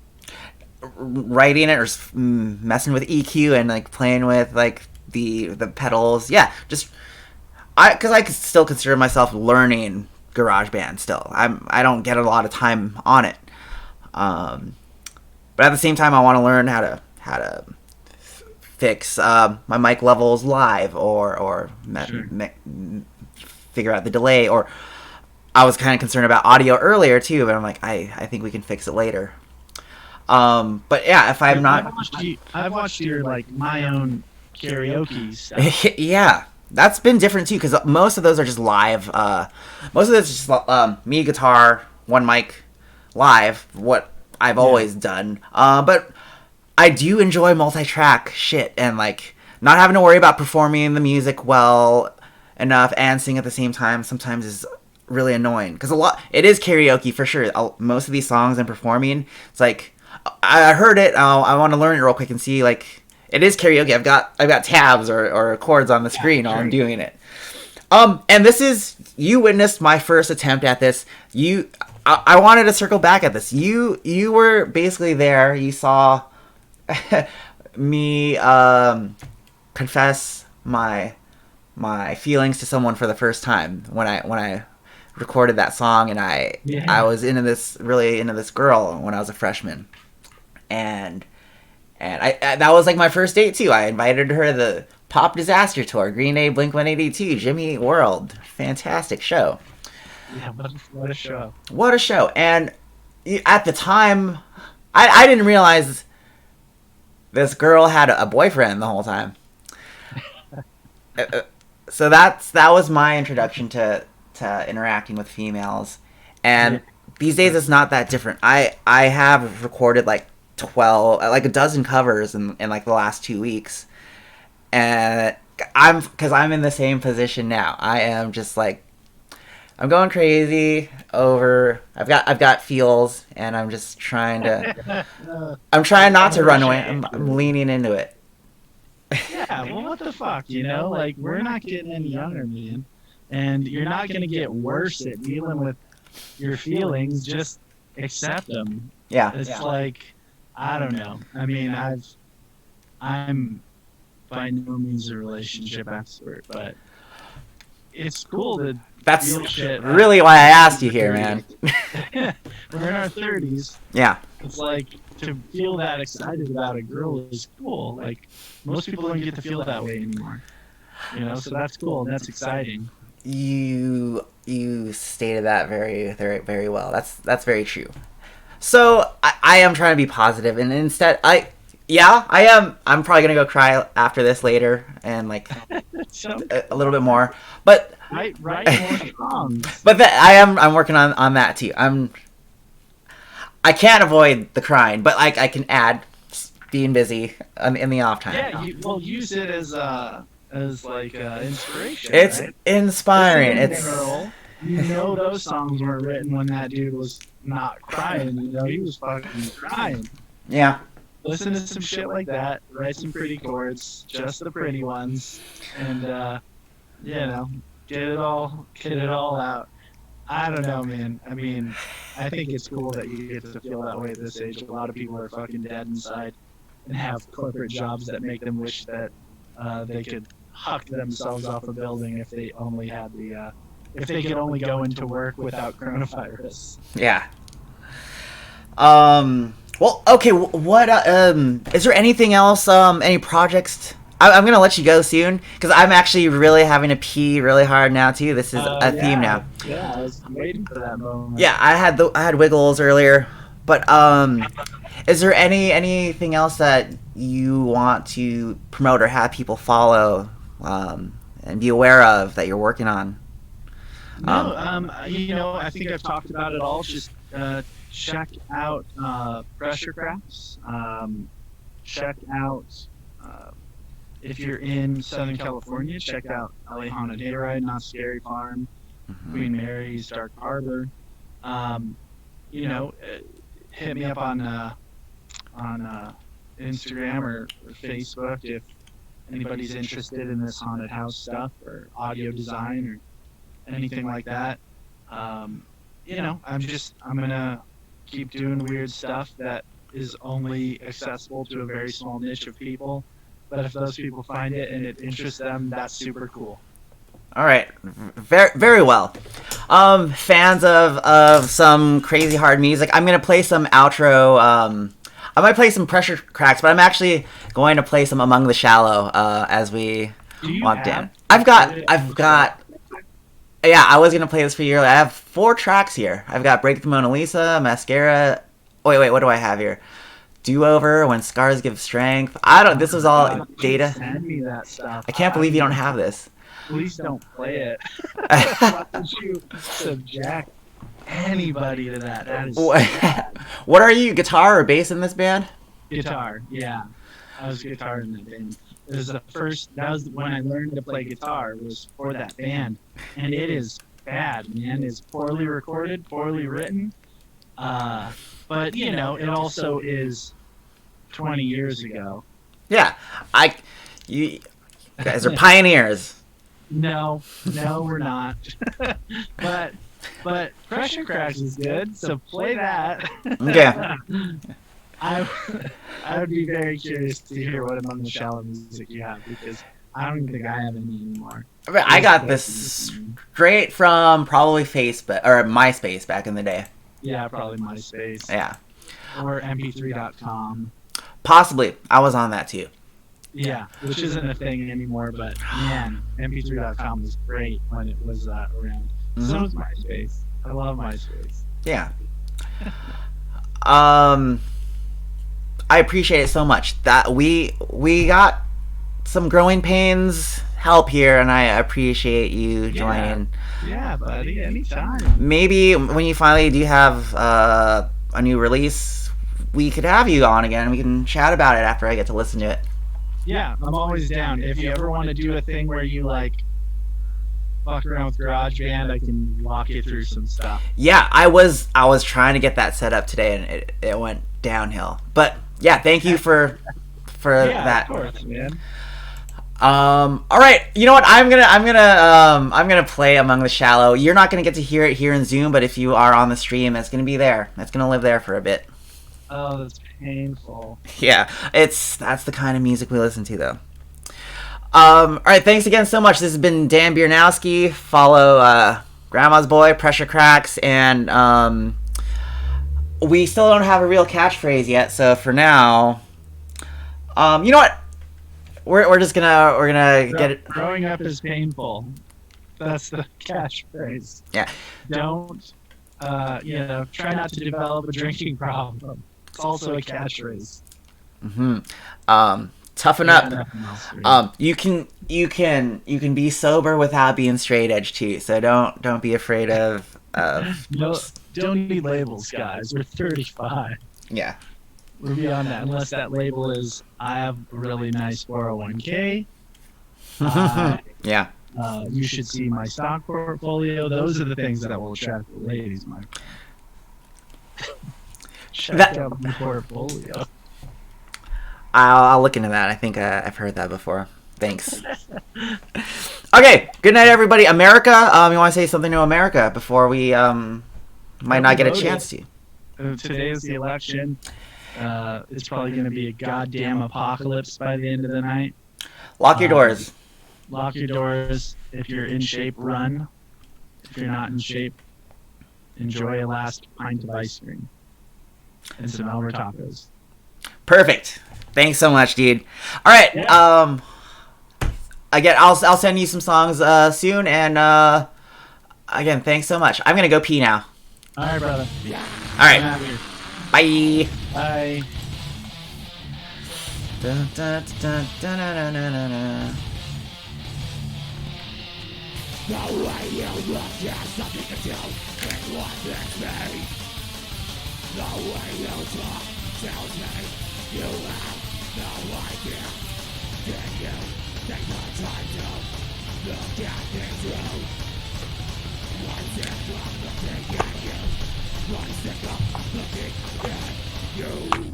Writing it or messing with EQ and like playing with like the pedals. Yeah, just because I could still consider myself learning GarageBand still. I don't get a lot of time on it. But at the same time, I want to learn how to fix my mic levels live or Sure. figure out the delay, or I was kind of concerned about audio earlier too, but I'm like, I think we can fix it later. But yeah, if I'm not, I've watched your like my own karaoke stuff. yeah, that's been different too because most of those are just live. Most of those is just me guitar, one mic, live. What I've always done. But I do enjoy multi-track shit and like not having to worry about performing the music well enough and sing at the same time. Sometimes is really annoying because it is karaoke for sure. Most of these songs I'm performing, it's like I heard it. I want to learn it real quick and see like it is karaoke. I've got tabs or chords on the screen while I'm doing it. And this is you witnessed my first attempt at this. I wanted to circle back at this. You were basically there. You saw me confess my feelings to someone for the first time when I recorded that song, and I was really into this girl when I was a freshman, and I that was like my first date too. I invited her to the Pop Disaster Tour, Green Day, Blink-182, Jimmy Eat World, fantastic show. Yeah, what a show! What a show! And at the time, I didn't realize this girl had a boyfriend the whole time. So that was my introduction to interacting with females, and these days it's not that different. I have recorded like 12, like a dozen covers in like the last 2 weeks, and I'm in the same position now. I am just like I'm going crazy over. I've got feels, and I'm just trying to. I'm trying not to run away. I'm leaning into it. Yeah, well, what the fuck, you know? Like, we're not getting any younger, man. And you're not going to get worse at dealing with your feelings. Just accept them. Yeah. It's like, I don't know. I mean, I'm by no means a relationship expert, but it's cool to That's feel shit. really why I asked you here, man. We're in our 30s. Yeah. It's like, to feel that excited about a girl is cool. Like, most people don't get to feel that way anymore. You know, so that's cool and that's exciting. You stated that very, very, very well. That's very true. So I am trying to be positive, and instead I am. I'm probably gonna go cry after this later and like a little bit more. But write more songs. But I'm working on that too. I can't avoid the crying, but like I can add being busy in the off time. Yeah, we'll use it as like inspiration. It's right? inspiring. You know those songs were written when that dude was not crying. You know, he was fucking crying. Yeah. Listen to some shit like that. Write some pretty chords, just the pretty ones, and you know, get it all out. I don't know, man. I mean, I think it's cool that you get to feel that way at this age. A lot of people are fucking dead inside and have corporate jobs that make them wish that they could huck themselves off a building if they only had if they could only go into work without coronavirus. Yeah. Well, okay. What is there anything else? Any projects? I'm gonna let you go soon because I'm actually really having to pee really hard now too. This is a theme now. Yeah, I was waiting for that moment. Yeah, I had Wiggles earlier, but is there anything else that you want to promote or have people follow and be aware of that you're working on? No, you know, I think I've talked about it all. Just check out Pressure Crafts. Check out. If you're in Southern California, check out LA Haunted Hayride, Not Scary Farm, Queen Mary's, Dark Harbor. You know, hit me up on Instagram or Facebook if anybody's interested in this haunted house stuff or audio design or anything like that. You know, I'm gonna keep doing weird stuff that is only accessible to a very small niche of people. But if those people find it and it interests them, that's super cool. All right, very very well. Fans of some crazy hard music. I'm gonna play some outro. I might play some Pressure Cracks, but I'm actually going to play some Among the Shallow as we walk down. I've got Yeah, I was gonna play this for you. I have 4 tracks here. I've got Break the Mona Lisa, Mascara. Oh, wait, what do I have here? Do Over, When Scars Give Strength. I don't. This was all data. Send me that stuff. I can't believe you don't have this. Please don't play it. Why don't you subject anybody to that? That is sad. What are you, guitar or bass in this band? Guitar, yeah. I was guitar in that band. It was the first. That was when I learned to play guitar. Was for that band, and it is bad, man. It's poorly recorded, poorly written. But you know, it also is 20 years ago. Yeah, you guys are pioneers. No, we're not. but Pressure Crash is good, so play that. Okay. I would be very curious to hear what among the shallow music you have, because I don't even think I have any anymore. I got this straight from probably Facebook or MySpace back in the day. Yeah, probably MySpace. Yeah. Or mp3.com. Possibly. I was on that too. Yeah, which isn't a thing anymore, but man, mp3.com was great when it was around. So was MySpace. I love MySpace. Yeah. I appreciate it so much that we got some growing pains help here, and I appreciate you joining. Yeah, buddy, anytime. Maybe when you finally do have a new release, we could have you on again and we can chat about it after I get to listen to it. Yeah, I'm always down. If you ever want to do a thing where you like fuck around with GarageBand, I can walk you through some stuff. Yeah, I was trying to get that set up today, and it went downhill. But yeah, thank you for that. Of course, man. All right, you know what? I'm gonna play Among the Shallow. You're not gonna get to hear it here in Zoom, but if you are on the stream, it's gonna be there. It's gonna live there for a bit. Oh, that's painful. Yeah, that's the kind of music we listen to, though. All right, thanks again so much. This has been Dan Bieranowski. Follow Grandma's Boy, Pressure Cracks, and we still don't have a real catchphrase yet. So for now, you know what? We're gonna get it. Growing up is painful. That's the catchphrase. Yeah. Don't try not to develop a drinking problem. It's also a catchphrase. Toughen up. You can be sober without being straight edge too. So don't be afraid of. No, don't need labels, guys. We're 35. Yeah. We're beyond that. Unless that label is, I have a really nice 401k. Yeah. You should see my stock portfolio. Those are the things that will attract the ladies, Mike. Check out my portfolio. I'll look into that. I think I've heard that before. Thanks. Okay. Good night, everybody. America. You want to say something to America before we might not get a chance to? Today is the election. It's probably going to be a goddamn apocalypse by the end of the night. Lock your doors. Lock your doors. If you're in shape, run. If you're not in shape, enjoy a last pint of ice cream and some Elmer tacos. Perfect. Thanks so much, dude. All right. Yeah. Again, I'll send you some songs soon, and again, thanks so much. I'm gonna go pee now. All right, brother. All right. Bye. Bye. Dun, dun, dun, dun, dun, dun, dun, dun. The radio broadcast something to do with what makes me. The radio talk tells me you have no idea. Can you take the time to look at things through? One step from looking at you. One step up looking at you.